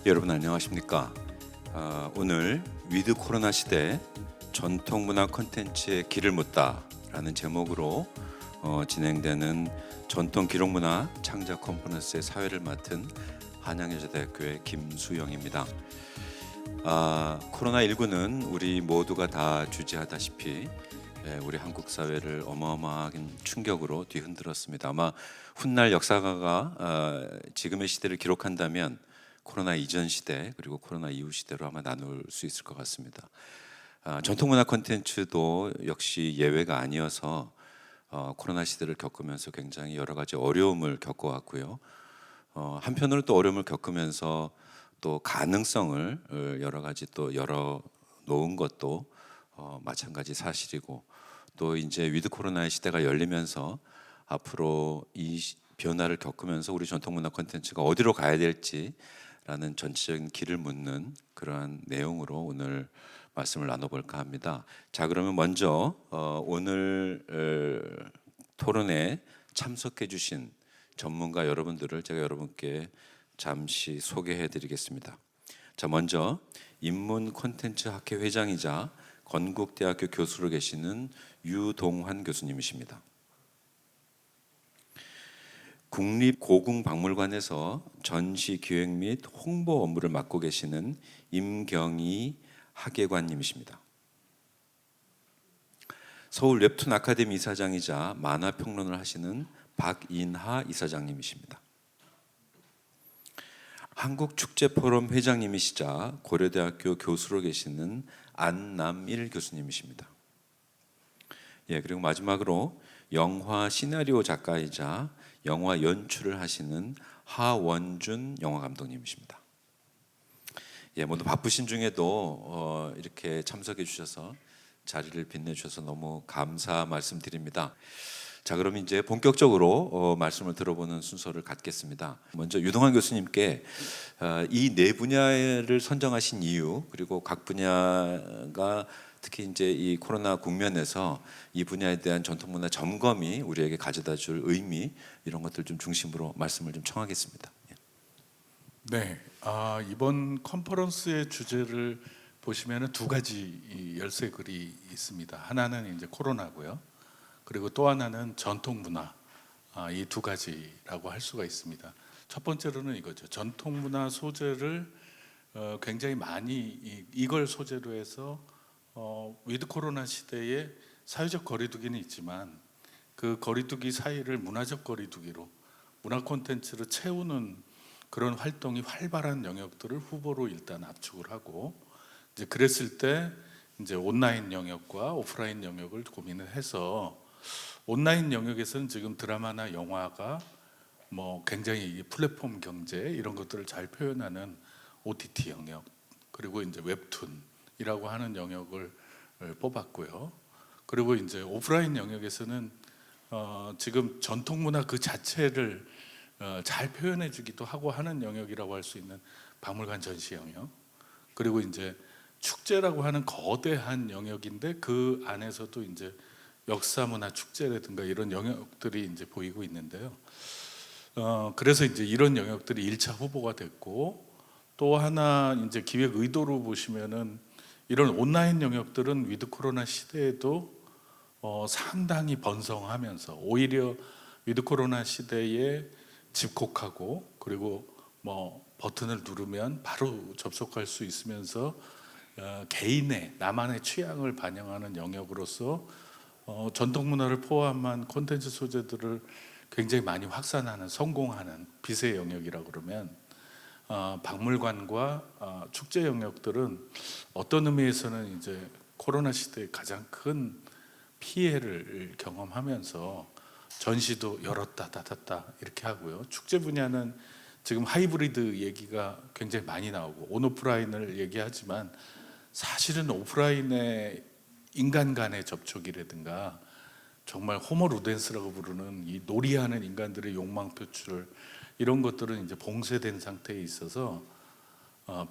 여러분 안녕하십니까? 오늘 위드 코로나 시대 전통문화 콘텐츠의 길을 묻다라는 제목으로 진행되는 전통기록문화 창작 컨퍼런스의 사회를 맡은 한양여자대학교의 김수영입니다. 코로나19는 우리 모두가 다 주지하다시피 우리 한국 사회를 어마어마한 충격으로 뒤흔들었습니다. 아마 훗날 역사가가 지금의 시대를 기록한다면 코로나 이전 시대 그리고 코로나 이후 시대로 아마 나눌 수 있을 것 같습니다. 전통문화 콘텐츠도 역시 예외가 아니어서 코로나 시대를 겪으면서 굉장히 여러 가지 어려움을 겪어왔고요. 한편으로 또 어려움을 겪으면서 또 가능성을 여러 가지 또 열어 놓은 것도 마찬가지 사실이고, 또 이제 위드 코로나의 시대가 열리면서 앞으로 이 변화를 겪으면서 우리 전통문화 콘텐츠가 어디로 가야 될지라는 전체적인 길을 묻는 그러한 내용으로 오늘 말씀을 나눠볼까 합니다. 자, 그러면 먼저 오늘 토론에 참석해 주신 전문가 여러분들을 제가 여러분께 잠시 소개해 드리겠습니다. 자, 먼저 인문 콘텐츠 학회 회장이자 건국대학교 교수로 계시는 유동환 교수님이십니다. 국립고궁박물관에서 전시 기획 및 홍보 업무를 맡고 계시는 임경희 학예관님이십니다. 서울 웹툰 아카데미 이사장이자 만화평론을 하시는 박인하 이사장님이십니다. 한국축제포럼 회장님이시자 고려대학교 교수로 계시는 안남일 교수님이십니다. 그리고 마지막으로 영화 시나리오 작가이자 영화 연출을 하시는 하원준 영화감독님이십니다. 모두 바쁘신 중에도 이렇게 참석해 주셔서 자리를 빛내주셔서 너무 감사 말씀드립니다. 자, 그럼 이제 본격적으로 말씀을 들어보는 순서를 갖겠습니다. 먼저 유동환 교수님께 이 네 분야를 선정하신 이유, 그리고 각 분야가 특히 이제 이 코로나 국면에서 이 분야에 대한 전통문화 점검이 우리에게 가져다줄 의미, 이런 것들 좀 중심으로 말씀을 좀 청하겠습니다. 네, 이번 컨퍼런스의 주제를 보시면 두 가지 열쇠글이 있습니다. 하나는 이제 코로나고요. 그리고 또 하나는 전통문화, 이 두 가지라고 할 수가 있습니다. 첫 번째로는 이거죠. 전통문화 소재를 굉장히 많이 이걸 소재로 해서 위드 코로나 시대에 사회적 거리두기는 있지만 그 거리두기 사이를 문화적 거리두기로 문화 콘텐츠를 채우는 그런 활동이 활발한 영역들을 후보로 일단 압축을 하고, 이제 그랬을 때 이제 온라인 영역과 오프라인 영역을 고민을 해서, 온라인 영역에서는 지금 드라마나 영화가 굉장히 플랫폼 경제 이런 것들을 잘 표현하는 OTT 영역, 그리고 이제 웹툰이라고 하는 영역을 뽑았고요. 그리고 이제 오프라인 영역에서는 지금 전통문화 그 자체를 잘 표현해주기도 하고 하는 영역이라고 할 수 있는 박물관 전시 영역, 그리고 이제 축제라고 하는 거대한 영역인데 그 안에서도 이제 역사문화 축제라든가 이런 영역들이 이제 보이고 있는데요. 그래서 이제 이런 영역들이 1차 후보가 됐고, 또 하나 이제 기획 의도로 보시면은 이런 온라인 영역들은 위드 코로나 시대에도 상당히 번성하면서 오히려 위드 코로나 시대에 집콕하고, 그리고 버튼을 누르면 바로 접속할 수 있으면서 개인의 나만의 취향을 반영하는 영역으로서 전통문화를 포함한 콘텐츠 소재들을 굉장히 많이 확산하는, 성공하는 빛의 영역이라고 그러면, 박물관과 축제 영역들은 어떤 의미에서는 이제 코로나 시대에 가장 큰 피해를 경험하면서 전시도 열었다 닫았다 이렇게 하고요. 축제 분야는 지금 하이브리드 얘기가 굉장히 많이 나오고 온오프라인을 얘기하지만, 사실은 오프라인의 인간 간의 접촉이라든가 정말 호모 루덴스라고 부르는 이 놀이하는 인간들의 욕망 표출, 이런 것들은 이제 봉쇄된 상태에 있어서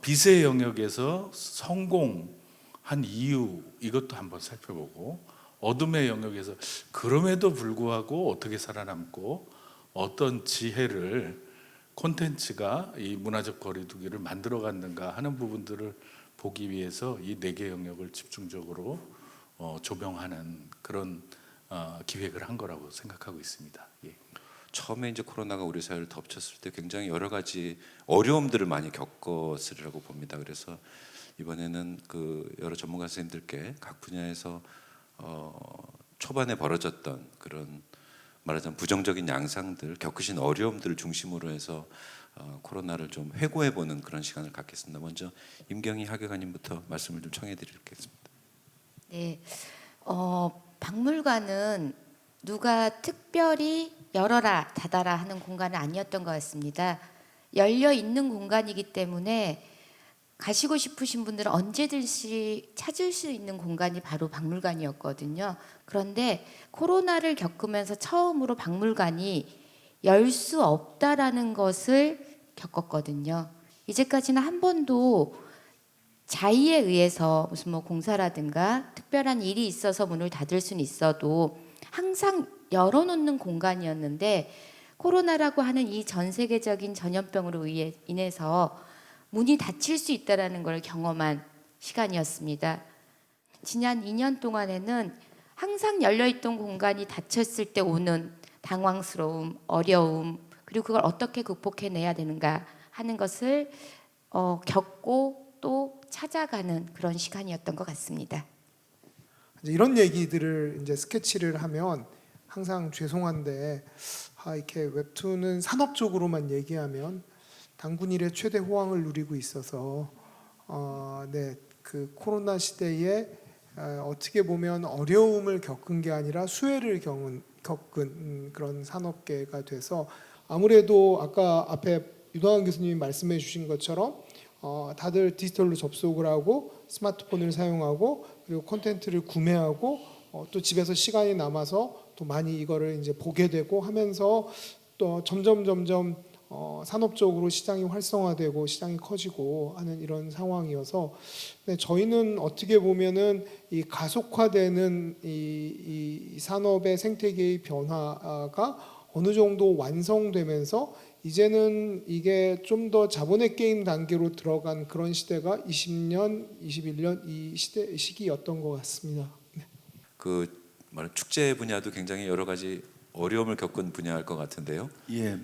빛의 영역에서 성공한 이유, 이것도 한번 살펴보고, 어둠의 영역에서 그럼에도 불구하고 어떻게 살아남고 어떤 지혜를 콘텐츠가 이 문화적 거리두기를 만들어갔는가 하는 부분들을 보기 위해서 이 4개 영역을 집중적으로 조명하는 그런 기획을 한 거라고 생각하고 있습니다. 예. 처음에 이제 코로나가 우리 사회를 덮쳤을 때 굉장히 여러 가지 어려움들을 많이 겪었으리라고 봅니다. 그래서 이번에는 그 여러 전문가 선생님들께 각 분야에서 초반에 벌어졌던 그런 말하자면 부정적인 양상들, 겪으신 어려움들을 중심으로 해서 코로나를 좀 회고해보는 그런 시간을 갖겠습니다. 먼저 임경희 학예관님부터 말씀을 좀 청해드리겠습니다. 네, 박물관은 누가 특별히 열어라 닫아라 하는 공간은 아니었던 것 같습니다. 열려 있는 공간이기 때문에 가시고 싶으신 분들은 언제든지 찾을 수 있는 공간이 바로 박물관이었거든요. 그런데 코로나를 겪으면서 처음으로 박물관이 열 수 없다라는 것을 겪었거든요. 이제까지는 한 번도 자의에 의해서 무슨 뭐 공사라든가 특별한 일이 있어서 문을 닫을 수는 있어도 항상 열어놓는 공간이었는데 코로나라고 하는 이 전 세계적인 전염병으로 인해서 문이 닫힐 수 있다는 걸 경험한 시간이었습니다. 지난 2년 동안에는 항상 열려있던 공간이 닫혔을 때 오는 당황스러움, 어려움, 그리고 그걸 어떻게 극복해내야 되는가 하는 것을 겪고 또 찾아가는 그런 시간이었던 것 같습니다. 이제 이런 얘기들을 이제 스케치를 하면 항상 죄송한데 이렇게 웹툰은 산업적으로만 얘기하면 단군 일의 최대 호황을 누리고 있어서 그 코로나 시대에 어떻게 보면 어려움을 겪은 게 아니라 수혜를 겪은 그런 산업계가 돼서 아무래도 아까 앞에 유동환 교수님이 말씀해 주신 것처럼 다들 디지털로 접속을 하고 스마트폰을 사용하고 그리고 콘텐츠를 구매하고 또 집에서 시간이 남아서 또 많이 이거를 이제 보게 되고 하면서 또 점점 산업적으로 시장이 활성화되고 시장이 커지고 하는 이런 상황이어서 저희는 어떻게 보면은 이 가속화되는 이 산업의 생태계의 변화가 어느 정도 완성되면서 이제는 이게 좀 더 자본의 게임 단계로 들어간 그런 시대가 20년, 21년 이 시기였던 것 같습니다. 네. 그 축제 분야도 굉장히 여러 가지 어려움을 겪은 분야일 것 같은데요. 예,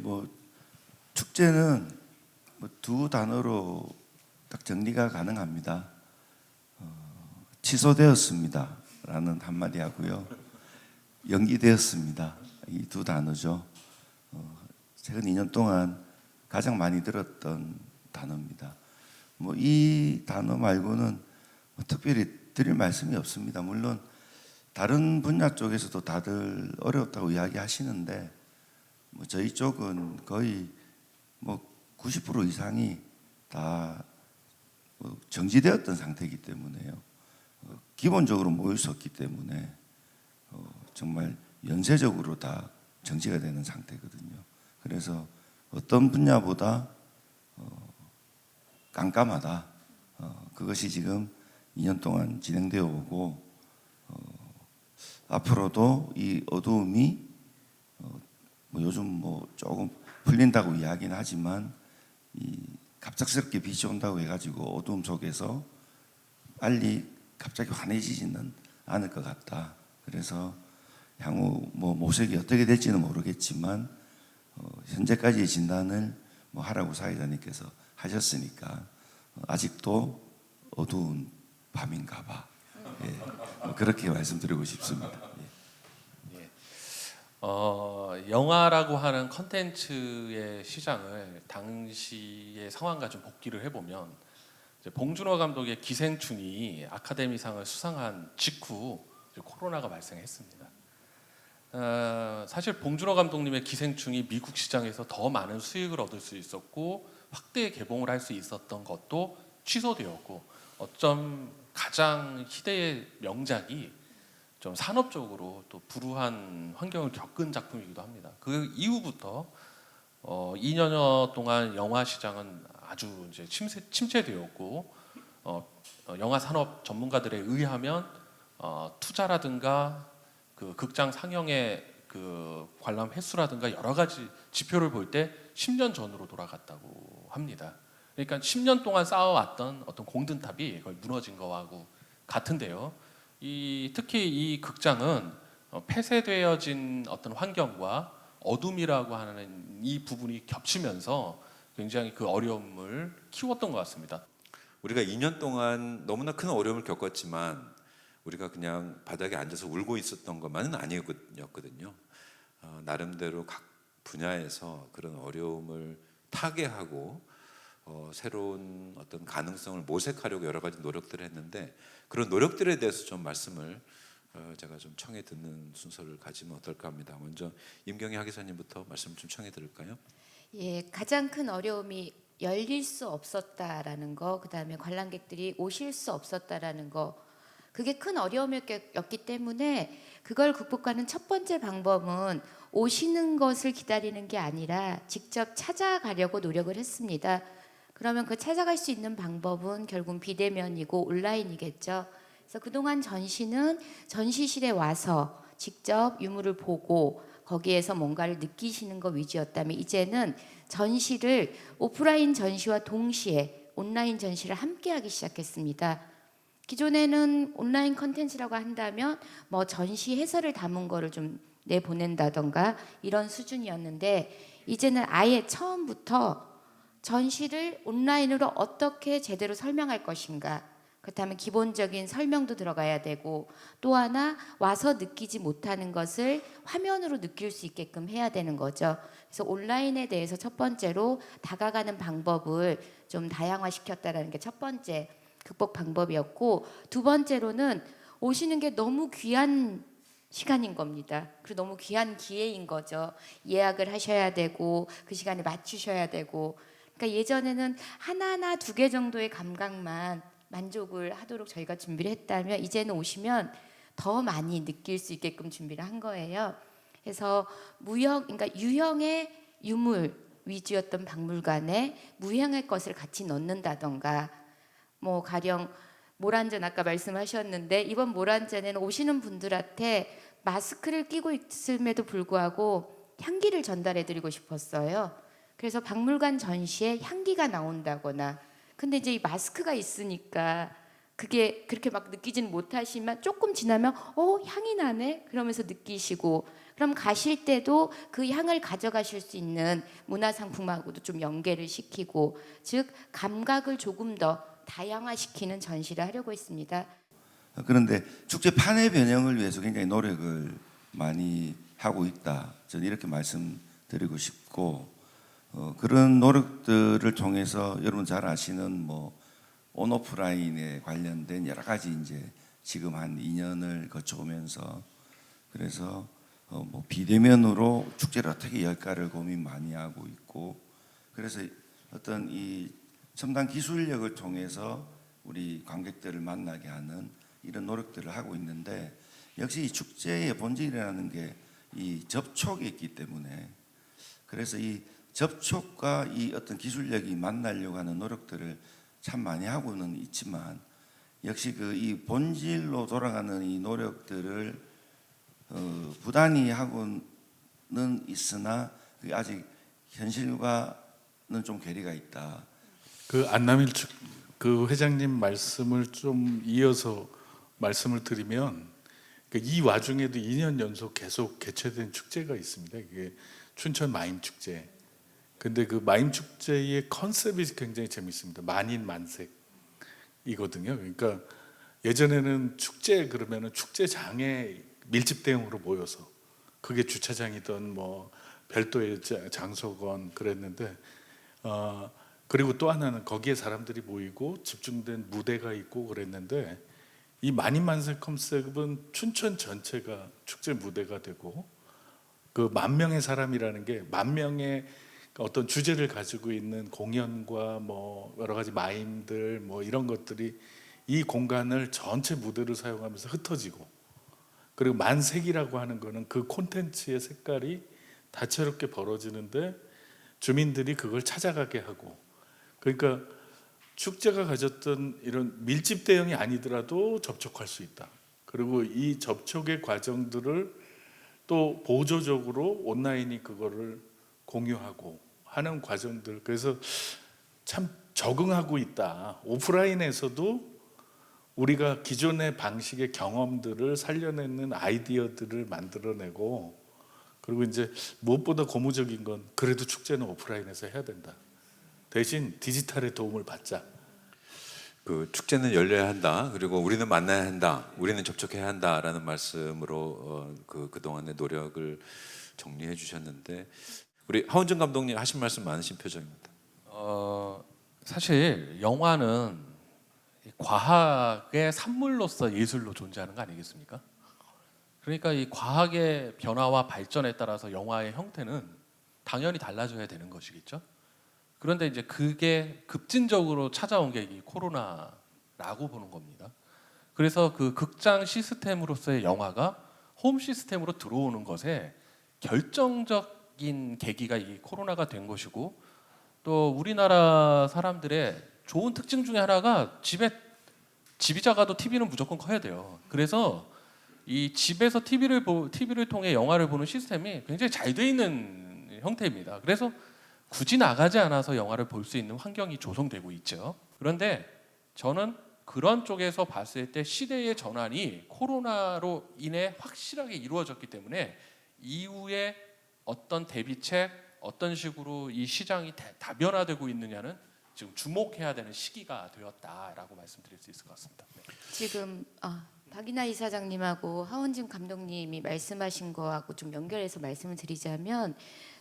축제는 두 단어로 딱 정리가 가능합니다. 취소되었습니다라는 한마디 하고요. 연기되었습니다. 이 두 단어죠. 최근 2년 동안 가장 많이 들었던 단어입니다. 이 단어 말고는 특별히 드릴 말씀이 없습니다. 물론 다른 분야 쪽에서도 다들 어렵다고 이야기하시는데 저희 쪽은 거의 90% 이상이 다 정지되었던 상태이기 때문에요. 기본적으로 모일 수 없기 때문에 정말 연쇄적으로 다 정지가 되는 상태거든요. 그래서 어떤 분야보다 깜깜하다. 그것이 지금 2년 동안 진행되어 오고 앞으로도 이 어두움이 요즘 조금 풀린다고 이야기는 하지만 이 갑작스럽게 빛이 온다고 해가지고 어두움 속에서 빨리 갑자기 환해지지는 않을 것 같다. 그래서 향후 모색이 어떻게 될지는 모르겠지만 현재까지의 진단을 하라고 사회자님께서 하셨으니까 아직도 어두운 밤인가봐. 예, 그렇게 말씀드리고 싶습니다. 예. 영화라고 하는 컨텐츠의 시장을 당시의 상황과 좀 복기를 해보면 이제 봉준호 감독의 기생충이 아카데미상을 수상한 직후 이제 코로나가 발생했습니다. 사실 봉준호 감독님의 기생충이 미국 시장에서 더 많은 수익을 얻을 수 있었고 확대 개봉을 할 수 있었던 것도 취소되었고 어쩜 가장 희대의 명작이 좀 산업적으로 또 불우한 환경을 겪은 작품이기도 합니다. 그 이후부터 2년여 동안 영화 시장은 아주 이제 침체되었고 영화 산업 전문가들에 의하면 투자라든가 그 극장 상영의 그 관람 횟수라든가 여러 가지 지표를 볼 때 10년 전으로 돌아갔다고 합니다. 그러니까 10년 동안 쌓아왔던 어떤 공든탑이 거의 무너진 거하고 같은데요. 특히 이 극장은 폐쇄되어진 어떤 환경과 어둠이라고 하는 이 부분이 겹치면서 굉장히 그 어려움을 키웠던 것 같습니다. 우리가 2년 동안 너무나 큰 어려움을 겪었지만 우리가 그냥 바닥에 앉아서 울고 있었던 것만은 아니었거든요. 나름대로 각 분야에서 그런 어려움을 타개하고 새로운 어떤 가능성을 모색하려고 여러 가지 노력들을 했는데 그런 노력들에 대해서 좀 말씀을 제가 좀 청해 듣는 순서를 가지면 어떨까 합니다. 먼저 임경희 하기사님부터 말씀 좀 청해 들을까요? 예, 가장 큰 어려움이 열릴 수 없었다라는 거, 그다음에 관람객들이 오실 수 없었다라는 거, 그게 큰 어려움이었기 때문에 그걸 극복하는 첫 번째 방법은 오시는 것을 기다리는 게 아니라 직접 찾아가려고 노력을 했습니다. 그러면 그 찾아갈 수 있는 방법은 결국 비대면이고 온라인이겠죠. 그래서 그동안 전시는 전시실에 와서 직접 유물을 보고 거기에서 뭔가를 느끼시는 것 위주였다면 이제는 전시를 오프라인 전시와 동시에 온라인 전시를 함께 하기 시작했습니다. 기존에는 온라인 컨텐츠라고 한다면 뭐 전시 해설을 담은 거를 좀 내보낸다던가 이런 수준이었는데 이제는 아예 처음부터 전시를 온라인으로 어떻게 제대로 설명할 것인가, 그렇다면 기본적인 설명도 들어가야 되고 또 하나 와서 느끼지 못하는 것을 화면으로 느낄 수 있게끔 해야 되는 거죠. 그래서 온라인에 대해서 첫 번째로 다가가는 방법을 좀 다양화시켰다는 게 첫 번째 극복 방법이었고, 두 번째로는 오시는 게 너무 귀한 시간인 겁니다. 그리고 너무 귀한 기회인 거죠. 예약을 하셔야 되고 그 시간에 맞추셔야 되고. 그러니까 예전에는 하나나 두 개 정도의 감각만 만족을 하도록 저희가 준비를 했다면 이제는 오시면 더 많이 느낄 수 있게끔 준비를 한 거예요. 그래서 그러니까 유형의 유물 위주였던 박물관에 무형의 것을 같이 넣는다던가, 뭐 가령 모란전 아까 말씀하셨는데 이번 모란전에는 오시는 분들한테 마스크를 끼고 있음에도 불구하고 향기를 전달해드리고 싶었어요. 그래서 박물관 전시에 향기가 나온다거나, 근데 이제 이 마스크가 있으니까 그게 그렇게 막 느끼지는 못하시지만 조금 지나면 향이 나네 그러면서 느끼시고, 그럼 가실 때도 그 향을 가져가실 수 있는 문화상품하고도 좀 연계를 시키고, 즉 감각을 조금 더 다양화시키는 전시를 하려고 있습니다. 그런데 축제 판의 변형을 위해서 굉장히 노력을 많이 하고 있다. 저는 이렇게 말씀드리고 싶고, 그런 노력들을 통해서 여러분 잘 아시는 뭐 온오프라인에 관련된 여러 가지 이제 지금 한 2년을 거쳐오면서, 그래서 뭐 비대면으로 축제를 어떻게 열까를 고민 많이 하고 있고, 그래서 어떤 이 첨단 기술력을 통해서 우리 관객들을 만나게 하는 이런 노력들을 하고 있는데, 역시 이 축제의 본질이라는 게 이 접촉이 있기 때문에, 그래서 이 접촉과 이 어떤 기술력이 만나려고 하는 노력들을 참 많이 하고는 있지만, 역시 그 이 본질로 돌아가는 이 노력들을 부단히 하고는 있으나 그게 아직 현실과는 좀 괴리가 있다. 그 안남일 그 회장님 말씀을 좀 이어서 말씀을 드리면, 이 와중에도 2년 연속 계속 개최된 축제가 있습니다. 이게 춘천 마임 축제. 근데 그 마임 축제의 컨셉이 굉장히 재밌습니다. 만인만색이거든요. 그러니까 예전에는 축제 그러면은 축제장에 밀집 대응으로 모여서, 그게 주차장이든 뭐 별도의 장소건 그랬는데, 그리고 또 하나는 거기에 사람들이 모이고 집중된 무대가 있고 그랬는데, 이 만인만색 컨셉은 춘천 전체가 축제 무대가 되고, 그 10,000명의 사람이라는 게 10,000명의 어떤 주제를 가지고 있는 공연과 뭐 여러 가지 마임들 뭐 이런 것들이 이 공간을 전체 무대로 사용하면서 흩어지고, 그리고 만색이라고 하는 거는 그 콘텐츠의 색깔이 다채롭게 벌어지는데 주민들이 그걸 찾아가게 하고, 그러니까 축제가 가졌던 이런 밀집 대응이 아니더라도 접촉할 수 있다. 그리고 이 접촉의 과정들을 또 보조적으로 온라인이 그거를 공유하고 하는 과정들, 그래서 참 적응하고 있다. 오프라인에서도 우리가 기존의 방식의 경험들을 살려내는 아이디어들을 만들어내고, 그리고 이제 무엇보다 고무적인 건 그래도 축제는 오프라인에서 해야 된다. 대신 디지털의 도움을 받자. 그 축제는 열려야 한다. 그리고 우리는 만나야 한다. 우리는 접촉해야 한다라는 말씀으로 그동안의 노력을 정리해 주셨는데, 우리 하원준 감독님 하신 말씀 많으신 표정입니다. 사실 영화는 이 과학의 산물로서 예술로 존재하는 거 아니겠습니까? 그러니까 이 과학의 변화와 발전에 따라서 영화의 형태는 당연히 달라져야 되는 것이겠죠. 그런데 이제 그게 급진적으로 찾아온 게 이 코로나라고 보는 겁니다. 그래서 그 극장 시스템으로서의 영화가 홈 시스템으로 들어오는 것에 결정적인 계기가 이 코로나가 된 것이고, 또 우리나라 사람들의 좋은 특징 중에 하나가 집이 작아도 TV는 무조건 커야 돼요. 그래서 이 집에서 TV를 통해 영화를 보는 시스템이 굉장히 잘 돼 있는 형태입니다. 그래서 굳이 나가지 않아서 영화를 볼 수 있는 환경이 조성되고 있죠. 그런데 저는 그런 쪽에서 봤을 때 시대의 전환이 코로나로 인해 확실하게 이루어졌기 때문에 이후에 어떤 대비책, 어떤 식으로 이 시장이 다변화되고 있느냐는 지금 주목해야 되는 시기가 되었다라고 말씀드릴 수 있을 것 같습니다. 네. 지금 박이나 이사장님하고 하원진 감독님이 말씀하신 거하고 좀 연결해서 말씀을 드리자면,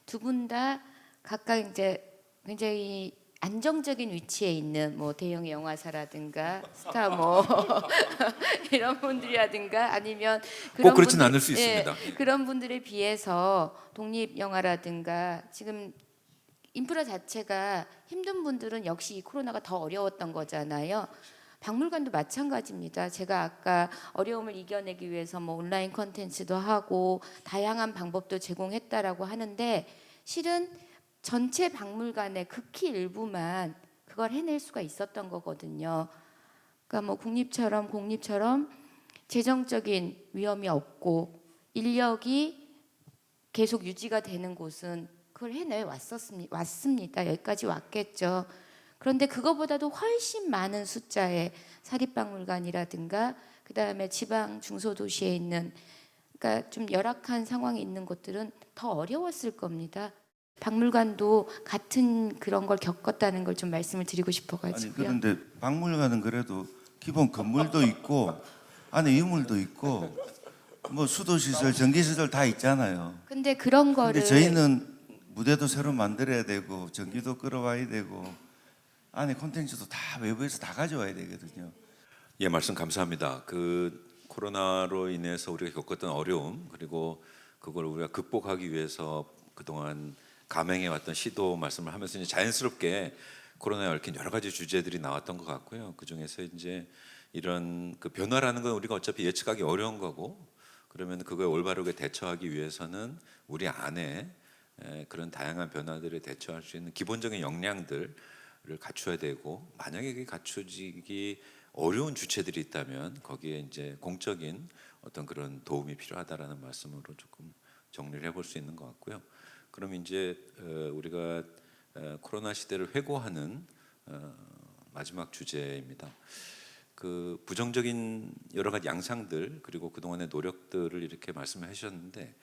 두 분 다 각각 이제 굉장히 안정적인 위치에 있는 뭐 대형 영화사라든가 스타 뭐 이런 분들이라든가 아니면 꼭 그렇진 분들- 않을 수 있습니다. 그런 분들에 비해서 독립 영화라든가 지금 인프라 자체가 힘든 분들은 역시 이 코로나가 더 어려웠던 거잖아요. 박물관도 마찬가지입니다. 제가 아까 어려움을 이겨내기 위해서 뭐 온라인 콘텐츠도 하고 다양한 방법도 제공했다라고 하는데, 실은 전체 박물관의 극히 일부만 그걸 해낼 수가 있었던 거거든요. 그러니까 뭐 공립처럼 재정적인 위험이 없고 인력이 계속 유지가 되는 곳은 그걸 해내 왔습니다. 여기까지 왔겠죠. 그런데 그거보다도 훨씬 많은 숫자의 사립박물관이라든가 그다음에 지방 중소도시에 있는, 그러니까 좀 열악한 상황에 있는 곳들은 더 어려웠을 겁니다. 박물관도 같은 그런 걸 겪었다는 걸 좀 말씀을 드리고 아니 싶어가지고요. 그런데 박물관은 그래도 기본 건물도 있고 안에 유물도 있고 뭐 수도 시설, 전기 시설 다 있잖아요. 근데 그런 근데 거를 저희는 무대도 새로 만들어야 되고 전기도 끌어와야 되고 안에 콘텐츠도 다 외부에서 다 가져와야 되거든요. 예, 말씀 감사합니다. 그 코로나로 인해서 우리가 겪었던 어려움, 그리고 그걸 우리가 극복하기 위해서 그동안 감행해 왔던 시도 말씀을 하면서 이제 자연스럽게 코로나에 얽힌 여러 가지 주제들이 나왔던 것 같고요. 그 중에서 이제 이런 그 변화라는 건 우리가 어차피 예측하기 어려운 거고, 그러면 그거에 올바르게 대처하기 위해서는 우리 안에 그런 다양한 변화들에 대처할 수 있는 기본적인 역량들을 갖춰야 되고, 만약에 그게 갖춰지기 어려운 주체들이 있다면 거기에 이제 공적인 어떤 그런 도움이 필요하다라는 말씀으로 조금 정리를 해볼 수 있는 것 같고요. 그럼 이제 우리가 코로나 시대를 회고하는 마지막 주제입니다. 그 부정적인 여러 가지 양상들, 그리고 그동안의 노력들을 이렇게 말씀해 주셨는데,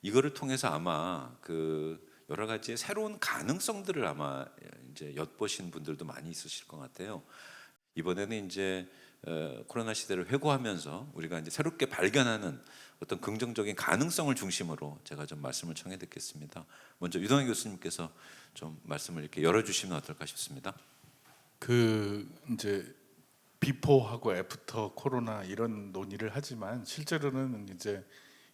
이거를 통해서 아마 그 여러 가지의 새로운 가능성들을 아마 이제 엿보신 분들도 많이 있으실 것 같아요. 이번에는 이제 코로나 시대를 회고하면서 우리가 이제 새롭게 발견하는 어떤 긍정적인 가능성을 중심으로 제가 좀 말씀을 청해 듣겠습니다. 먼저 유동현 교수님께서 좀 말씀을 이렇게 열어주시면 어떨까 싶습니다. 그 이제 비포하고 애프터 코로나 이런 논의를 하지만 실제로는 이제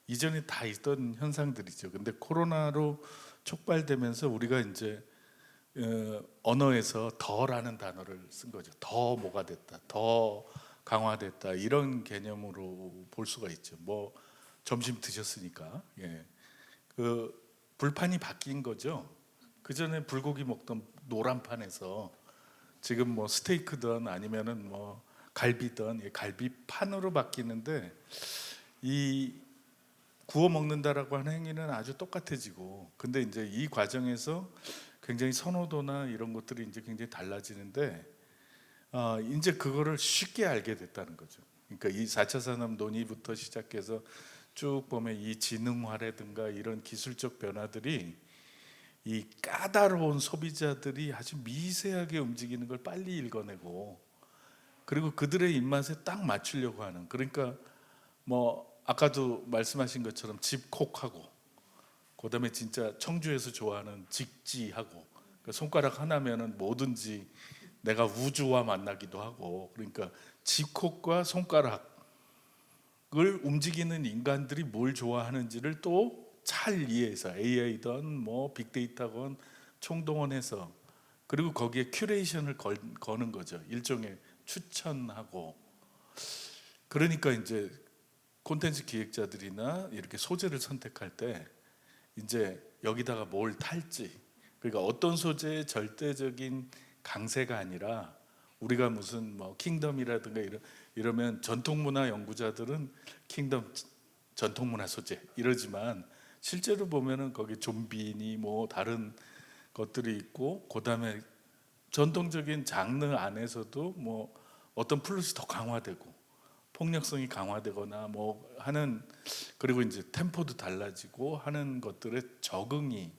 이전에 다 있던 현상들이죠. 근데 코로나로 촉발되면서 우리가 이제 언어에서 더라는 단어를 쓴 거죠. 더 뭐가 됐다, 더 강화됐다, 이런 개념으로 볼 수가 있죠. 뭐 점심 드셨으니까, 예, 그 불판이 바뀐 거죠. 그 전에 불고기 먹던 노란 판에서 지금 뭐 스테이크든 아니면은 뭐 갈비든 갈비판으로 바뀌는데, 이 구워 먹는다라고 하는 행위는 아주 똑같아지고, 근데 이제 이 과정에서 굉장히 선호도나 이런 것들이 이제 굉장히 달라지는데 이제 그거를 쉽게 알게 됐다는 거죠. 그러니까 이 4차 산업 논의부터 시작해서 쭉 보면 이 지능화라든가 이런 기술적 변화들이 이 까다로운 소비자들이 아주 미세하게 움직이는 걸 빨리 읽어내고, 그리고 그들의 입맛에 딱 맞추려고 하는, 그러니까 뭐 아까도 말씀하신 것처럼 집콕하고, 그다음에 진짜 청주에서 좋아하는 직지하고, 그러니까 손가락 하나면은 뭐든지 내가 우주와 만나기도 하고, 그러니까 집콕과 손가락을 움직이는 인간들이 뭘 좋아하는지를 또 잘 이해해서 AI든 뭐 빅데이터건 총동원해서, 그리고 거기에 큐레이션을 거는 거죠. 일종의 추천하고. 그러니까 이제 콘텐츠 기획자들이나 이렇게 소재를 선택할 때 이제 여기다가 뭘 탈지, 그러니까 어떤 소재의 절대적인 강세가 아니라, 우리가 무슨 뭐 킹덤이라든가 이러면 전통문화 연구자들은 킹덤 전통문화 소재 이러지만, 실제로 보면은 거기 좀비니 뭐 다른 것들이 있고, 그다음에 전통적인 장르 안에서도 뭐 어떤 플롯이 더 강화되고 폭력성이 강화되거나 뭐 하는, 그리고 이제 템포도 달라지고 하는 것들에 적응이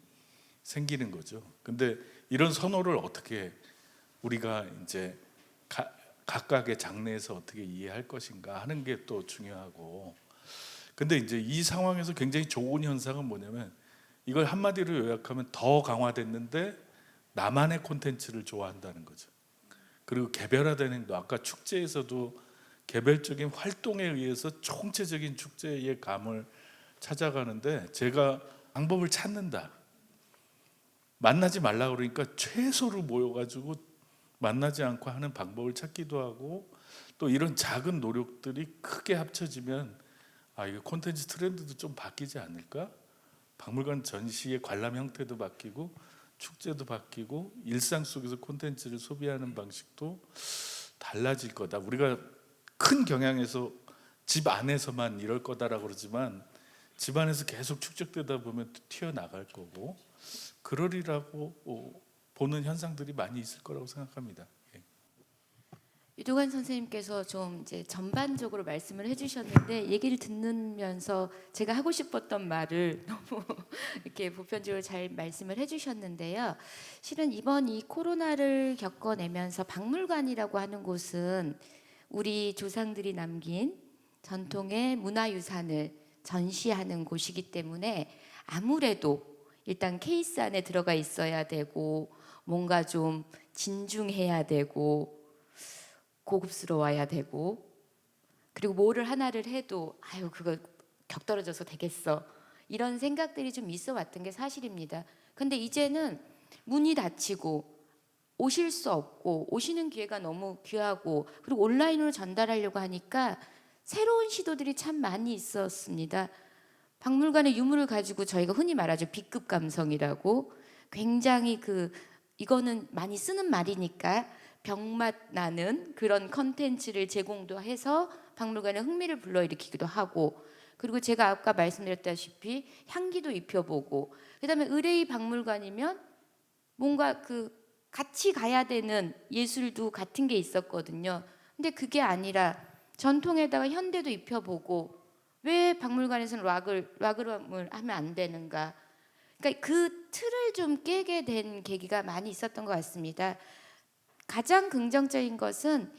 생기는 거죠. 근데 이런 선호를 어떻게 우리가 이제 각각의 장르에서 어떻게 이해할 것인가 하는 게 또 중요하고, 근데 이제 이 상황에서 굉장히 좋은 현상은 뭐냐면, 이걸 한마디로 요약하면 더 강화됐는데 나만의 콘텐츠를 좋아한다는 거죠. 그리고 개별화된 행동, 아까 축제에서도 개별적인 활동에 의해서 총체적인 축제의 감을 찾아가는데, 제가 방법을 찾는다, 만나지 말라 그러니까 최소로 모여가지고 만나지 않고 하는 방법을 찾기도 하고, 또 이런 작은 노력들이 크게 합쳐지면 이거 콘텐츠 트렌드도 좀 바뀌지 않을까? 박물관 전시의 관람 형태도 바뀌고 축제도 바뀌고 일상 속에서 콘텐츠를 소비하는 방식도 달라질 거다. 우리가 큰 경향에서 집 안에서만 이럴 거다라고 그러지만, 집 안에서 계속 축적되다 보면 또 튀어나갈 거고, 그러리라고 보는 현상들이 많이 있을 거라고 생각합니다. 유도관 선생님께서 좀 이제 전반적으로 말씀을 해주셨는데, 얘기를 듣으면서 제가 하고 싶었던 말을 너무 이렇게 보편적으로 잘 말씀을 해주셨는데요. 실은 이번 이 코로나를 겪어내면서 박물관이라고 하는 곳은 우리 조상들이 남긴 전통의 문화유산을 전시하는 곳이기 때문에 아무래도 일단 케이스 안에 들어가 있어야 되고, 뭔가 좀 진중해야 되고 고급스러워야 되고, 그리고 뭐를 하나를 해도 그거 격떨어져서 되겠어, 이런 생각들이 좀 있어 왔던 게 사실입니다. 근데 이제는 문이 닫히고 오실 수 없고, 오시는 기회가 너무 귀하고, 그리고 온라인으로 전달하려고 하니까 새로운 시도들이 참 많이 있었습니다. 박물관의 유물을 가지고 저희가 흔히 말하죠, B급 감성이라고. 굉장히 이거는 많이 쓰는 말이니까 병맛 나는 그런 컨텐츠를 제공도 해서 박물관에 흥미를 불러일으키기도 하고, 그리고 제가 아까 말씀드렸다시피 향기도 입혀보고, 그다음에 의뢰의 박물관이면 뭔가 같이 가야 되는 예술도 같은 게 있었거든요. 근데 그게 아니라 전통에다가 현대도 입혀보고, 왜 박물관에서는 락을 하면 안 되는가? 그러니까 그 틀을 좀 깨게 된 계기가 많이 있었던 것 같습니다. 가장 긍정적인 것은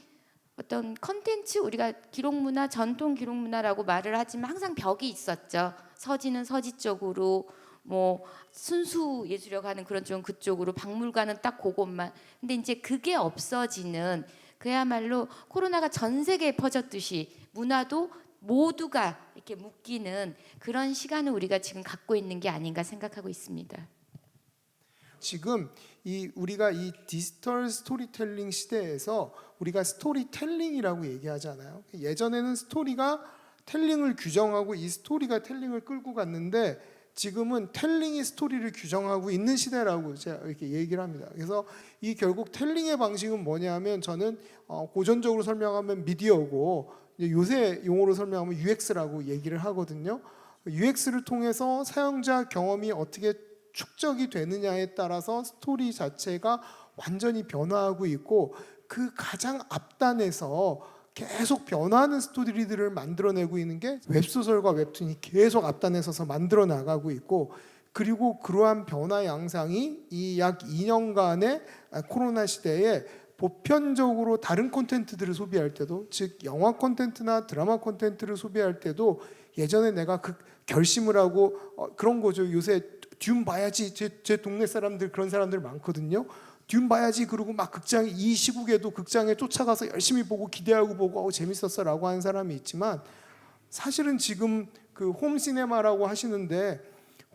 어떤 컨텐츠, 우리가 기록문화, 전통 기록문화라고 말을 하지만 항상 벽이 있었죠. 서지는 서지 쪽으로, 뭐 순수 예술이라고 하는 그런 쪽은 그쪽으로, 박물관은 딱 그것만. 근데 이제 그게 없어지는, 그야말로 코로나가 전 세계에 퍼졌듯이 문화도 모두가 이렇게 묶이는 그런 시간을 우리가 지금 갖고 있는 게 아닌가 생각하고 있습니다. 지금 우리가 이 디지털 스토리텔링 시대에서 우리가 스토리텔링이라고 얘기하잖아요. 예전에는 스토리가 텔링을 규정하고 이 스토리가 텔링을 끌고 갔는데, 지금은 텔링이 스토리를 규정하고 있는 시대라고 제가 이렇게 얘기를 합니다. 그래서 이 결국 텔링의 방식은 뭐냐면, 저는 고전적으로 설명하면 미디어고, 요새 용어로 설명하면 UX라고 얘기를 하거든요. UX를 통해서 사용자 경험이 어떻게 축적이 되느냐에 따라서 스토리 자체가 완전히 변화하고 있고, 그 가장 앞단에서 계속 변화하는 스토리들을 만들어내고 있는 게 웹소설과 웹툰이 계속 앞단에 서서 만들어 나가고 있고, 그리고 그러한 변화 양상이 이 약 2년간의 코로나 시대에 보편적으로 다른 콘텐츠들을 소비할 때도, 즉 영화 콘텐츠나 드라마 콘텐츠를 소비할 때도 예전에 내가 그 결심을 하고 그런 거죠. 요새 듄 봐야지, 제 동네 사람들 그런 사람들 많거든요. 듄 봐야지 그러고 막 극장, 이 시국에도 극장에 쫓아가서 열심히 보고 기대하고 보고 재밌었어라고 하는 사람이 있지만, 사실은 지금 그 홈시네마라고 하시는데,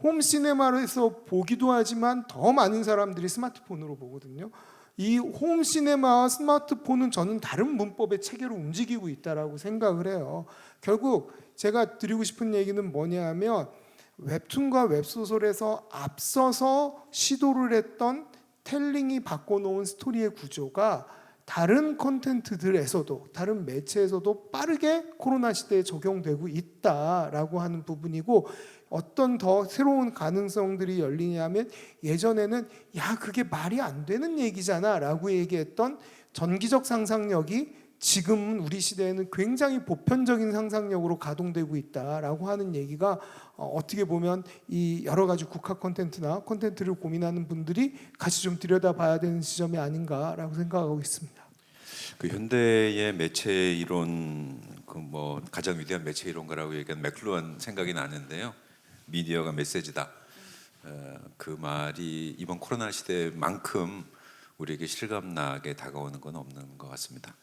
홈시네마에서 보기도 하지만 더 많은 사람들이 스마트폰으로 보거든요. 이 홈시네마와 스마트폰은 저는 다른 문법의 체계로 움직이고 있다라고 생각을 해요. 결국 제가 드리고 싶은 얘기는 뭐냐 하면, 웹툰과 웹소설에서 앞서서 시도를 했던 텔링이 바꿔놓은 스토리의 구조가 다른 콘텐츠들에서도, 다른 매체에서도 빠르게 코로나 시대에 적용되고 있다라고 하는 부분이고, 어떤 더 새로운 가능성들이 열리냐면, 예전에는 야 그게 말이 안 되는 얘기잖아 라고 얘기했던 전기적 상상력이 지금 우리 시대에는 굉장히 보편적인 상상력으로 가동되고 있다라고 하는 얘기가, 어떻게 보면 이 여러 가지 국화 콘텐츠나 콘텐츠를 고민하는 분들이 같이 좀 들여다봐야 되는 지점이 아닌가라고 생각하고 있습니다. 그 현대의 매체 이론, 그 뭐 가장 위대한 매체 이론가라고 얘기한 맥루한 생각이 나는데요. 미디어가 메시지다. 그 말이 이번 코로나 시대만큼 우리에게 실감나게 다가오는 건 없는 것 같습니다.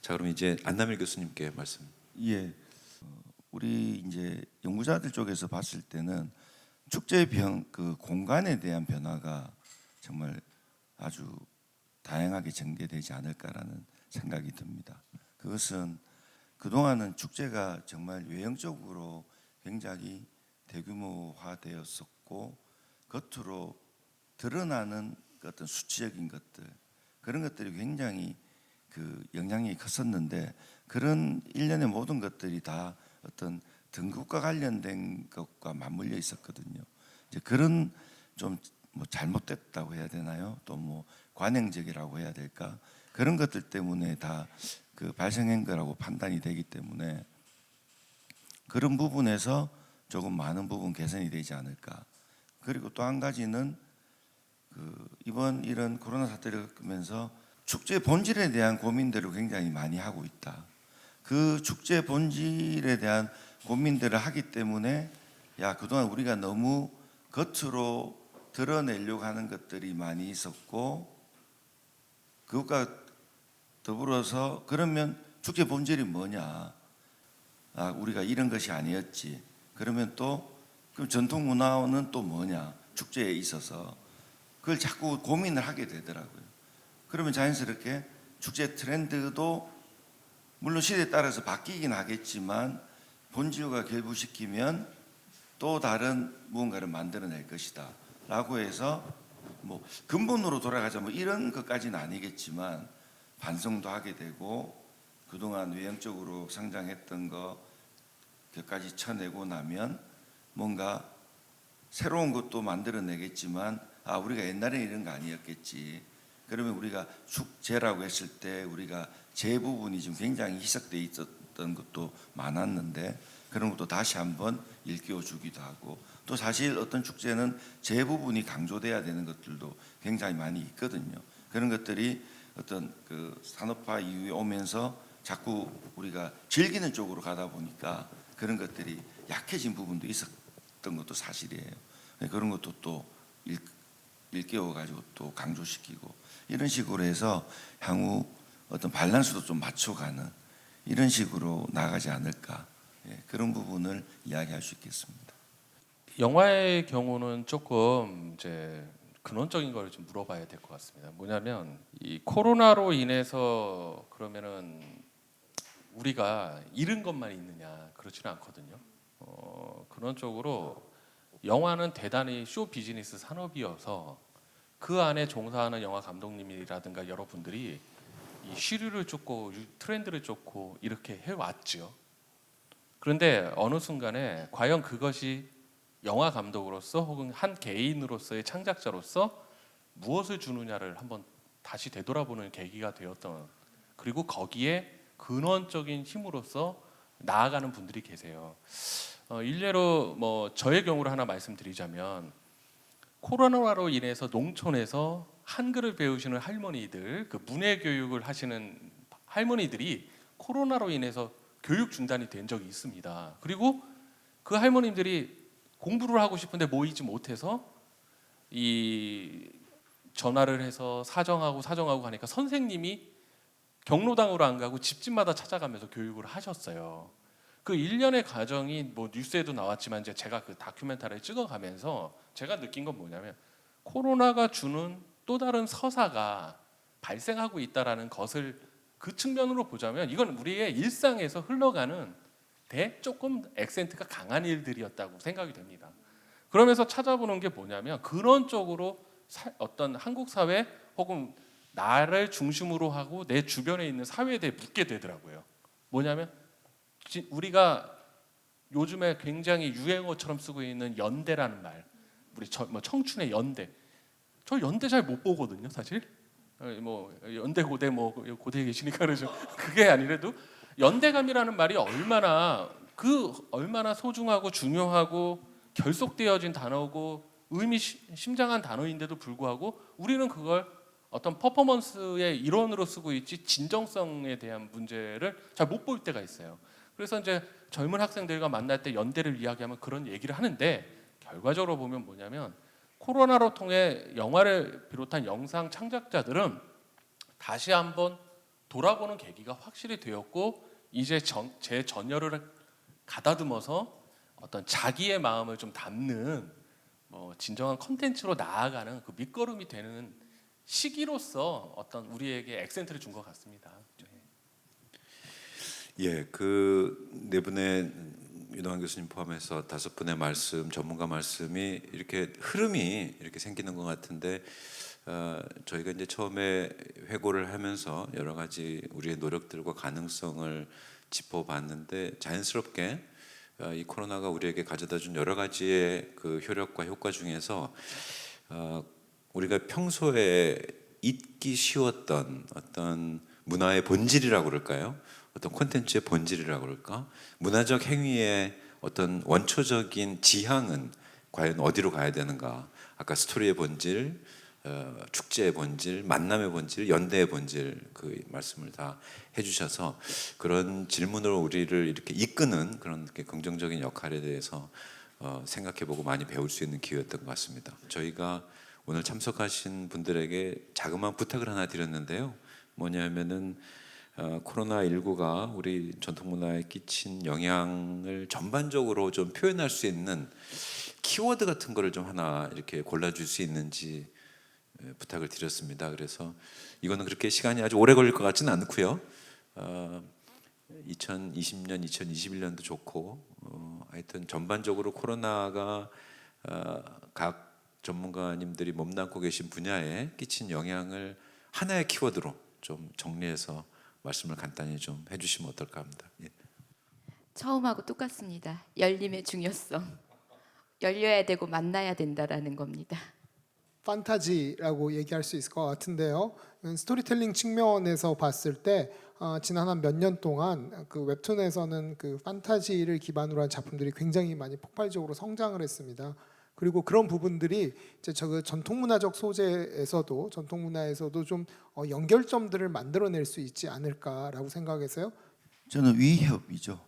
자, 그럼 이제 안남일 교수님께 말씀. 예, 우리 이제 연구자들 쪽에서 봤을 때는 축제의 그 공간에 대한 변화가 정말 아주 다양하게 전개되지 않을까라는 생각이 듭니다. 그것은 그동안은 축제가 정말 외형적으로 굉장히 대규모화되었었고, 겉으로 드러나는 어떤 수치적인 것들, 그런 것들이 굉장히 그 영향이 컸었는데, 그런 일련의 모든 것들이 다 어떤 등급과 관련된 것과 맞물려 있었거든요. 이제 그런 좀 뭐 잘못됐다고 해야 되나요? 또 뭐 관행적이라고 해야 될까? 그런 것들 때문에 다 그 발생한 거라고 판단이 되기 때문에, 그런 부분에서 조금 많은 부분 개선이 되지 않을까. 그리고 또 한 가지는 그 이번 이런 코로나 사태를 겪으면서 축제 본질에 대한 고민들을 굉장히 많이 하고 있다. 그 축제 본질에 대한 고민들을 하기 때문에, 야 그동안 우리가 너무 겉으로 드러내려고 하는 것들이 많이 있었고, 그것과 더불어서 그러면 축제 본질이 뭐냐? 아 우리가 이런 것이 아니었지. 그러면 또 그럼 전통 문화는 또 뭐냐? 축제에 있어서 그걸 자꾸 고민을 하게 되더라고요. 그러면 자연스럽게 축제 트렌드도 물론 시대에 따라서 바뀌긴 하겠지만, 본질과 결부시키면 또 다른 무언가를 만들어낼 것이다 라고 해서, 뭐 근본으로 돌아가자 뭐 이런 것까지는 아니겠지만 반성도 하게 되고, 그동안 외형적으로 성장했던 것까지 쳐내고 나면 뭔가 새로운 것도 만들어내겠지만, 아 우리가 옛날에 이런 거 아니었겠지. 그러면 우리가 축제라고 했을 때 우리가 제 부분이 좀 굉장히 희석돼 있었던 것도 많았는데, 그런 것도 다시 한번 일깨워 주기도 하고, 또 사실 어떤 축제는 제 부분이 강조돼야 되는 것들도 굉장히 많이 있거든요. 그런 것들이 어떤 그 산업화 이후에 오면서 자꾸 우리가 즐기는 쪽으로 가다 보니까 그런 것들이 약해진 부분도 있었던 것도 사실이에요. 그런 것도 또 일깨워 가지고 또 강조시키고, 이런 식으로 해서 향후 어떤 밸런스도 좀 맞춰가는 이런 식으로 나가지 않을까, 그런 부분을 이야기할 수 있겠습니다. 영화의 경우는 조금 이제 근원적인 걸 좀 물어봐야 될 것 같습니다. 뭐냐면 이 코로나로 인해서 그러면은 우리가 잃은 것만 있느냐, 그렇지는 않거든요. 근원적으로 영화는 대단히 쇼 비즈니스 산업이어서 그 안에 종사하는 영화 감독님이라든가 여러분들이 이 시류를 쫓고 트렌드를 쫓고 이렇게 해왔죠. 그런데 어느 순간에 과연 그것이 영화 감독으로서 혹은 한 개인으로서의 창작자로서 무엇을 주느냐를 한번 다시 되돌아보는 계기가 되었던, 그리고 거기에 근원적인 힘으로서 나아가는 분들이 계세요. 일례로 뭐 저의 경우를 하나 말씀드리자면, 코로나로 인해서 농촌에서 한글을 배우시는 할머니들, 그 문해 교육을 하시는 할머니들이 코로나로 인해서 교육 중단이 된 적이 있습니다. 그리고 그 할머님들이 공부를 하고 싶은데 모이지 못해서 이 전화를 해서 사정하고 하니까 선생님이 경로당으로 안 가고 집집마다 찾아가면서 교육을 하셨어요. 그 일련의 과정이 뭐 뉴스에도 나왔지만 이제 제가 그 다큐멘터리를 찍어가면서 제가 느낀 건 뭐냐면, 코로나가 주는 또 다른 서사가 발생하고 있다라는 것을 그 측면으로 보자면 이건 우리의 일상에서 흘러가는 조금 액센트가 강한 일들이었다고 생각이 됩니다. 그러면서 찾아보는 게 뭐냐면, 근원적으로 어떤 한국 사회 혹은 나를 중심으로 하고 내 주변에 있는 사회에 대해 묻게 되더라고요. 뭐냐면 우리가 요즘에 굉장히 유행어처럼 쓰고 있는 연대라는 말, 우리 청춘의 연대, 저 연대 잘 못 보거든요, 사실. 뭐 연대 고대 뭐 고대에 계시니까 그러죠. 그게 아니라도 연대감이라는 말이 얼마나 소중하고 중요하고 결속되어진 단어고 심장한 단어인데도 불구하고 우리는 그걸 어떤 퍼포먼스의 일원으로 쓰고 있지 진정성에 대한 문제를 잘 못 볼 때가 있어요. 그래서 이제 젊은 학생들과 만날 때 연대를 이야기하면 그런 얘기를 하는데, 결과적으로 보면 뭐냐면, 코로나로 통해 영화를 비롯한 영상 창작자들은 다시 한번 돌아보는 계기가 확실히 되었고, 이제 제 전열을 가다듬어서 어떤 자기의 마음을 좀 담는 진정한 컨텐츠로 나아가는 그 밑거름이 되는 시기로서 어떤 우리에게 액센트를 준 것 같습니다. 예, 그 네 분의 윤호환 교수님 포함해서 5분의 말씀, 전문가 말씀이 이렇게 흐름이 이렇게 생기는 것 같은데, 저희가 이제 처음에 회고를 하면서 여러 가지 우리의 노력들과 가능성을 짚어봤는데, 자연스럽게 이 코로나가 우리에게 가져다준 여러 가지의 그 효력과 효과 중에서 우리가 평소에 잊기 쉬웠던 어떤 문화의 본질이라고 그럴까요? 어떤 콘텐츠의 본질이라고 그럴까? 문화적 행위의 어떤 원초적인 지향은 과연 어디로 가야 되는가? 아까 스토리의 본질, 축제의 본질, 만남의 본질, 연대의 본질, 그 말씀을 다 해주셔서 그런 질문으로 우리를 이렇게 이끄는 그런 긍정적인 역할에 대해서 생각해보고 많이 배울 수 있는 기회였던 것 같습니다. 저희가 오늘 참석하신 분들에게 자그마한 부탁을 하나 드렸는데요. 뭐냐면은 코로나19가 우리 전통문화에 끼친 영향을 전반적으로 좀 표현할 수 있는 키워드 같은 거를 좀 하나 이렇게 골라줄 수 있는지 부탁을 드렸습니다. 그래서 이거는 그렇게 시간이 아주 오래 걸릴 것 같지는 않고요. 2020년, 2021년도 좋고 하여튼 전반적으로 코로나가 각 전문가님들이 몸담고 계신 분야에 끼친 영향을 하나의 키워드로 좀 정리해서 말씀을 간단히 좀 해주시면 어떨까 합니다. 예. 처음하고 똑같습니다. 열림의 중요성. 열려야 되고 만나야 된다라는 겁니다. 판타지라고 얘기할 수 있을 것 같은데요. 스토리텔링 측면에서 봤을 때 지난 한 몇 년 동안 그 웹툰에서는 그 판타지를 기반으로 한 작품들이 굉장히 많이 폭발적으로 성장을 했습니다. 그리고 그런 부분들이 이제 저 전통문화적 소재에서도 전통문화에서도 좀 연결점들을 만들어낼 수 있지 않을까라고 생각해서요. 저는 위협이죠.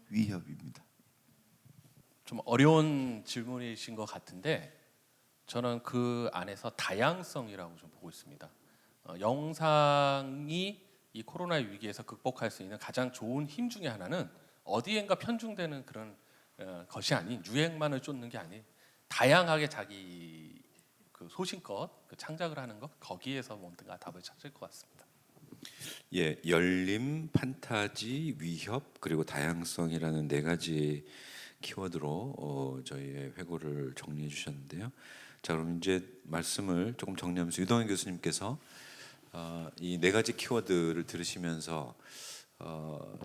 위협입니다. 좀 어려운 질문이신 것 같은데, 저는 그 안에서 다양성이라고 좀 보고 있습니다. 영상이 이 코로나 위기에서 극복할 수 있는 가장 좋은 힘 중에 하나는 어디엔가 편중되는 그런 것이 아닌, 유행만을 쫓는 게 아닌 다양하게 자기 그 소신껏 그 창작을 하는 것, 거기에서 뭔가 답을 찾을 것 같습니다. 예, 열림, 판타지, 위협 그리고 다양성이라는 네 가지 키워드로 저희의 회고를 정리해 주셨는데요. 자, 그럼 이제 말씀을 조금 정리하면서 유동현 교수님께서 이 네 가지 키워드를 들으시면서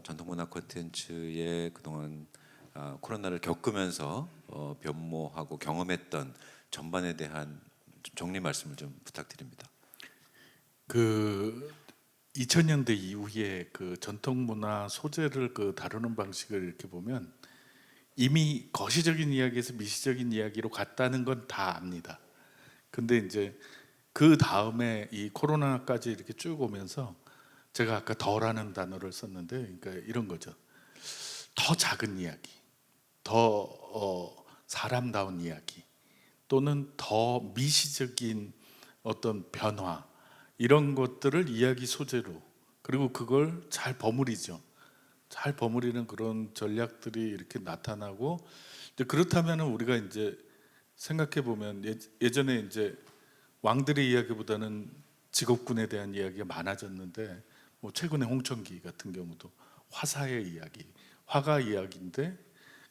전통문화 콘텐츠의 그동안 코로나를 겪으면서 변모하고 경험했던 전반에 대한 좀 정리 말씀을 좀 부탁드립니다. 그 2000년대 이후에 그 전통 문화 소재를 그 다루는 방식을 이렇게 보면 이미 거시적인 이야기에서 미시적인 이야기로 갔다는 건 다 압니다. 근데 이제 그 다음에 이 코로나까지 이렇게 쭉 오면서 제가 아까 더라는 단어를 썼는데, 그러니까 이런 거죠. 더 작은 이야기, 더 사람다운 이야기, 또는 더 미시적인 어떤 변화, 이런 것들을 이야기 소재로, 그리고 그걸 잘 버무리죠. 잘 버무리는 그런 전략들이 이렇게 나타나고, 이제 그렇다면 우리가 이제 생각해 보면 예전에 이제 왕들의 이야기보다는 직업군에 대한 이야기가 많아졌는데, 뭐 최근에 홍천기 같은 경우도 화사의 이야기, 화가 이야기인데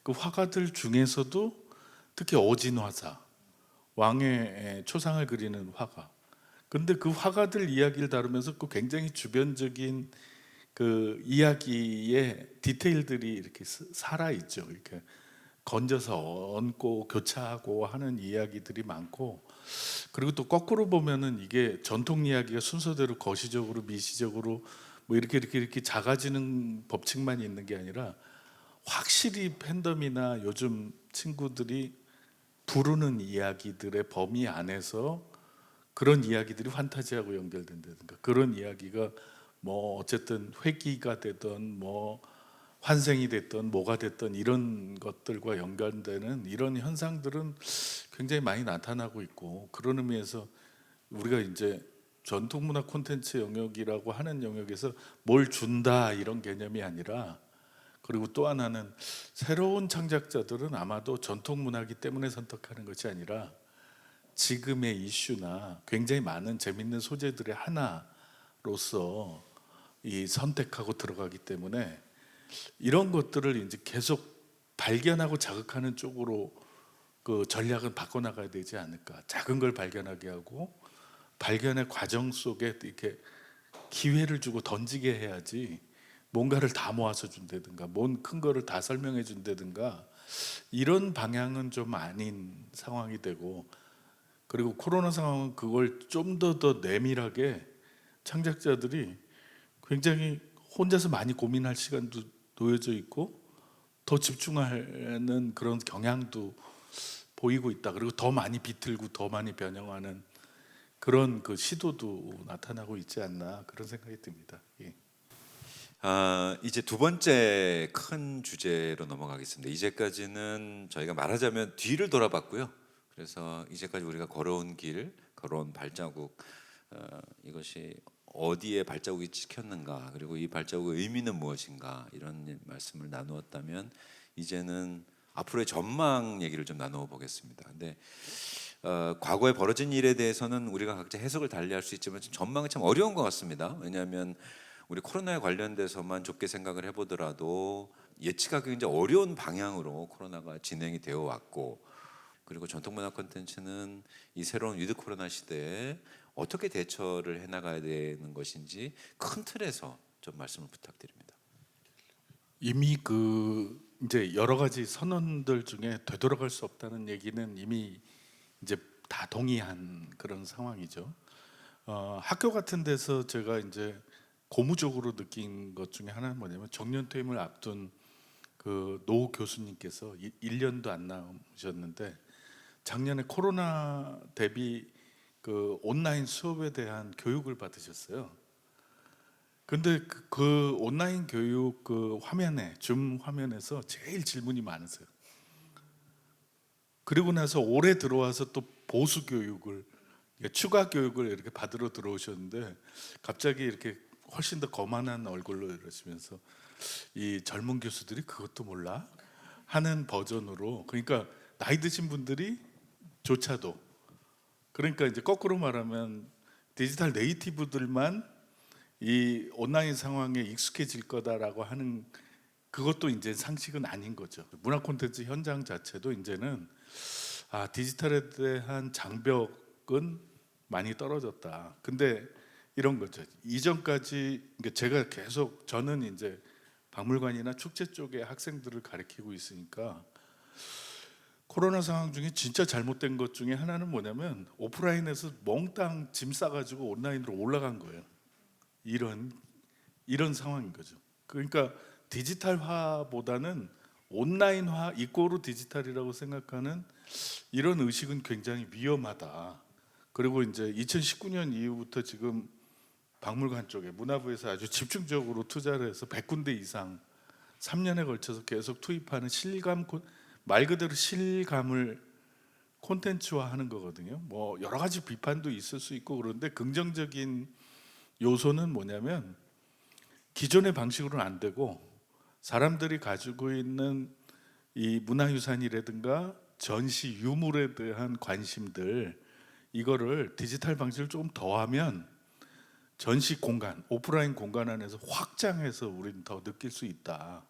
그 화가들 중에서도 특히 어진화사, 왕의 초상을 그리는 화가. 근데 그 화가들 이야기를 다루면서 그 굉장히 주변적인 그 이야기의 디테일들이 이렇게 살아 있죠. 이렇게 건져서 얹고 교차하고 하는 이야기들이 많고, 그리고 또 거꾸로 보면은 이게 전통 이야기가 순서대로 거시적으로 미시적으로 뭐 이렇게 작아지는 법칙만 있는 게 아니라 확실히 팬덤이나 요즘 친구들이 부르는 이야기들의 범위 안에서 그런 이야기들이 판타지하고 연결된다든가, 그런 이야기가 뭐 어쨌든 회귀가 되든 뭐 환생이 됐든 뭐가 됐든 이런 것들과 연관되는 이런 현상들은 굉장히 많이 나타나고 있고, 그런 의미에서 우리가 이제 전통문화 콘텐츠 영역이라고 하는 영역에서 뭘 준다 이런 개념이 아니라, 그리고 또 하나는 새로운 창작자들은 아마도 전통문화이기 때문에 선택하는 것이 아니라 지금의 이슈나 굉장히 많은 재밌는 소재들의 하나로서 이 선택하고 들어가기 때문에 이런 것들을 이제 계속 발견하고 자극하는 쪽으로 그 전략은 바꿔나가야 되지 않을까. 작은 걸 발견하게 하고 발견의 과정 속에 이렇게 기회를 주고 던지게 해야지, 뭔가를 다 모아서 준다든가 뭔 큰 거를 다 설명해 준다든가 이런 방향은 좀 아닌 상황이 되고, 그리고 코로나 상황은 그걸 좀 더 내밀하게 창작자들이 굉장히 혼자서 많이 고민할 시간도 놓여져 있고 더 집중하는 그런 경향도 보이고 있다. 그리고 더 많이 비틀고 더 많이 변형하는 그런 그 시도도 나타나고 있지 않나, 그런 생각이 듭니다. 예. 이제 두 번째 큰 주제로 넘어가겠습니다. 이제까지는 저희가 말하자면 뒤를 돌아봤고요. 그래서 이제까지 우리가 걸어온 길, 걸어온 발자국, 이것이 어디에 발자국이 찍혔는가, 그리고 이 발자국의 의미는 무엇인가, 이런 말씀을 나누었다면 이제는 앞으로의 전망 얘기를 좀 나누어 보겠습니다. 근데 과거에 벌어진 일에 대해서는 우리가 각자 해석을 달리할 수 있지만 전망이 참 어려운 것 같습니다. 왜냐하면 우리 코로나에 관련돼서만 좁게 생각을 해보더라도 예측하기 굉장히 어려운 방향으로 코로나가 진행이 되어 왔고, 그리고 전통문화 콘텐츠는 이 새로운 위드 코로나 시대에 어떻게 대처를 해나가야 되는 것인지 큰 틀에서 좀 말씀을 부탁드립니다. 이미 그 이제 여러 가지 선언들 중에 되돌아갈 수 없다는 얘기는 이미 이제 다 동의한 그런 상황이죠. 학교 같은 데서 제가 이제 고무적으로 느낀 것 중에 하나는 뭐냐면, 정년 퇴임을 앞둔 그 노 교수님께서 1년도 안 남으셨는데 작년에 코로나 대비 그 온라인 수업에 대한 교육을 받으셨어요. 근데 그 온라인 교육 그 화면에, 줌 화면에서 제일 질문이 많으세요. 그리고 나서 올해 들어와서 또 보수 교육을, 추가 교육을 이렇게 받으러 들어오셨는데 갑자기 이렇게 훨씬 더 거만한 얼굴로 이러시면서 이 젊은 교수들이 그것도 몰라? 하는 버전으로, 그러니까 나이 드신 분들이 조차도, 그러니까 이제 거꾸로 말하면 디지털 네이티브들만 이 온라인 상황에 익숙해질 거다라고 하는, 그것도 이제 상식은 아닌 거죠. 문화 콘텐츠 현장 자체도 이제는 디지털에 대한 장벽은 많이 떨어졌다. 근데 이런 거죠. 이전까지 그러니까 제가 계속 저는 이제 박물관이나 축제 쪽에 학생들을 가르치고 있으니까 코로나 상황 중에 진짜 잘못된 것 중에 하나는 뭐냐면 오프라인에서 몽땅 짐 싸가지고 온라인으로 올라간 거예요. 이런 상황인 거죠. 그러니까 디지털화보다는 온라인화 이꼬르 디지털이라고 생각하는 이런 의식은 굉장히 위험하다. 그리고 이제 2019년 이후부터 지금 박물관 쪽에 문화부에서 아주 집중적으로 투자를 해서 100군데 이상 3년에 걸쳐서 계속 투입하는 말 그대로 실감을 콘텐츠화하는 거거든요. 뭐 여러 가지 비판도 있을 수 있고 그런데 긍정적인 요소는 뭐냐면 기존의 방식으로는 안 되고 사람들이 가지고 있는 이 문화유산이라든가 전시 유물에 대한 관심들 이거를 디지털 방식을 조금 더하면 전시 공간, 오프라인 공간 안에서 확장해서 우리는 더 느낄 수 있다.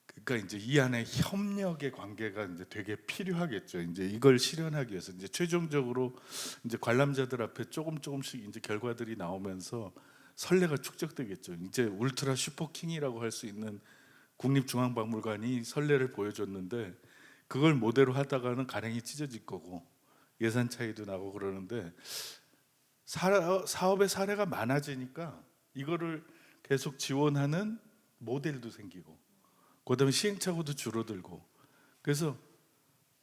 그러니까 이제 이 안에 협력의 관계가 이제 되게 필요하겠죠. 이제 이걸 실현하기 위해서 이제 최종적으로 이제 관람자들 앞에 조금씩 이제 결과들이 나오면서 선례가 축적되겠죠. 이제 울트라 슈퍼킹이라고 할 수 있는 국립중앙박물관이 선례를 보여줬는데 그걸 모델로 하다가는 가랭이 찢어질 거고 예산 차이도 나고 그러는데 사업의 사례가 많아지니까 이거를 계속 지원하는 모델도 생기고 그다음에 시행착오도 줄어들고 그래서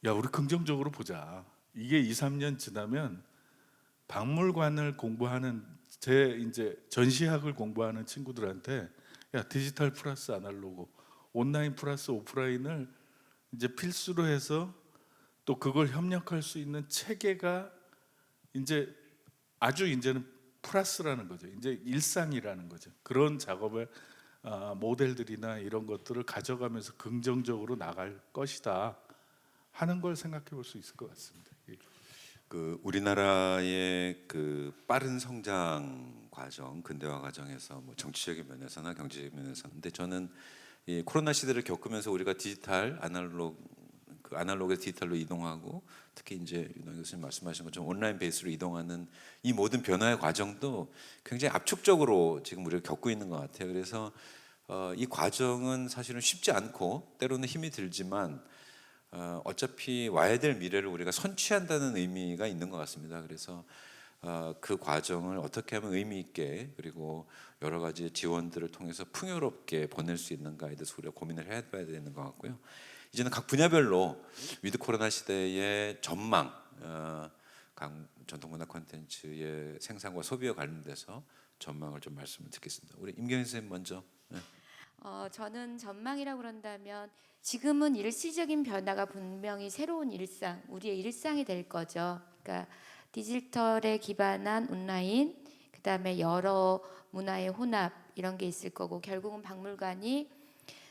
야 우리 긍정적으로 보자. 이게 2, 3년 지나면 박물관을 공부하는 제 이제 전시학을 공부하는 친구들한테 야 디지털 플러스 아날로그 온라인 플러스 오프라인을 이제 필수로 해서 또 그걸 협력할 수 있는 체계가 이제 아주 이제는 플러스라는 거죠. 이제 일상이라는 거죠. 그런 작업의 모델들이나 이런 것들을 가져가면서 긍정적으로 나갈 것이다 하는 걸 생각해 볼 수 있을 것 같습니다. 그 우리나라의 그 빠른 성장 과정, 근대화 과정에서 뭐 정치적인 면에서나 경제적인 면에서, 근데 저는 이 코로나 시대를 겪으면서 우리가 디지털 아날로그에서 디지털로 이동하고 특히 이제 윤호영 교수님 말씀하신 것처럼 온라인 베이스로 이동하는 이 모든 변화의 과정도 굉장히 압축적으로 지금 우리가 겪고 있는 것 같아요. 그래서 이 과정은 사실은 쉽지 않고 때로는 힘이 들지만 어차피 와야 될 미래를 우리가 선취한다는 의미가 있는 것 같습니다. 그래서 그 과정을 어떻게 하면 의미 있게 그리고 여러 가지 지원들을 통해서 풍요롭게 보낼 수 있는가에 대해서 우리가 고민을 해봐야 되는 것 같고요. 이제는 각 분야별로 위드 코로나 시대의 전망, 전통문화 콘텐츠의 생산과 소비와 관련돼서 전망을 좀 말씀을 듣겠습니다. 우리 임경희 선생님 먼저. 네. 저는 전망이라고 그런다면 지금은 일시적인 변화가 분명히 새로운 일상, 우리의 일상이 될 거죠. 그러니까 디지털에 기반한 온라인, 그다음에 여러 문화의 혼합 이런 게 있을 거고 결국은 박물관이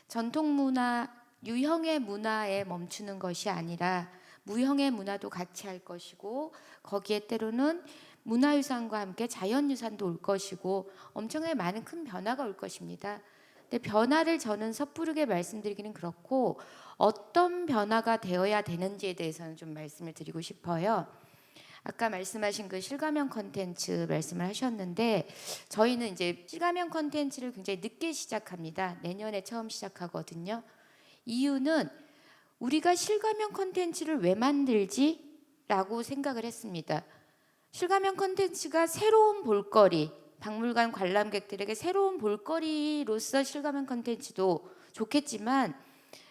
전통 문화, 유형의 문화에 멈추는 것이 아니라 무형의 문화도 같이 할 것이고 거기에 때로는 문화유산과 함께 자연유산도 올 것이고 엄청나게 많은 큰 변화가 올 것입니다. 근데 변화를 저는 섣부르게 말씀드리기는 그렇고 어떤 변화가 되어야 되는지에 대해서는 좀 말씀을 드리고 싶어요. 아까 말씀하신 그 실감형 컨텐츠 말씀을 하셨는데 저희는 이제 실감형 컨텐츠를 굉장히 늦게 시작합니다. 내년에 처음 시작하거든요. 이유는 우리가 실감형 컨텐츠를 왜 만들지? 라고 생각을 했습니다. 실감형 컨텐츠가 새로운 볼거리, 박물관 관람객들에게 새로운 볼거리로서 실감형 컨텐츠도 좋겠지만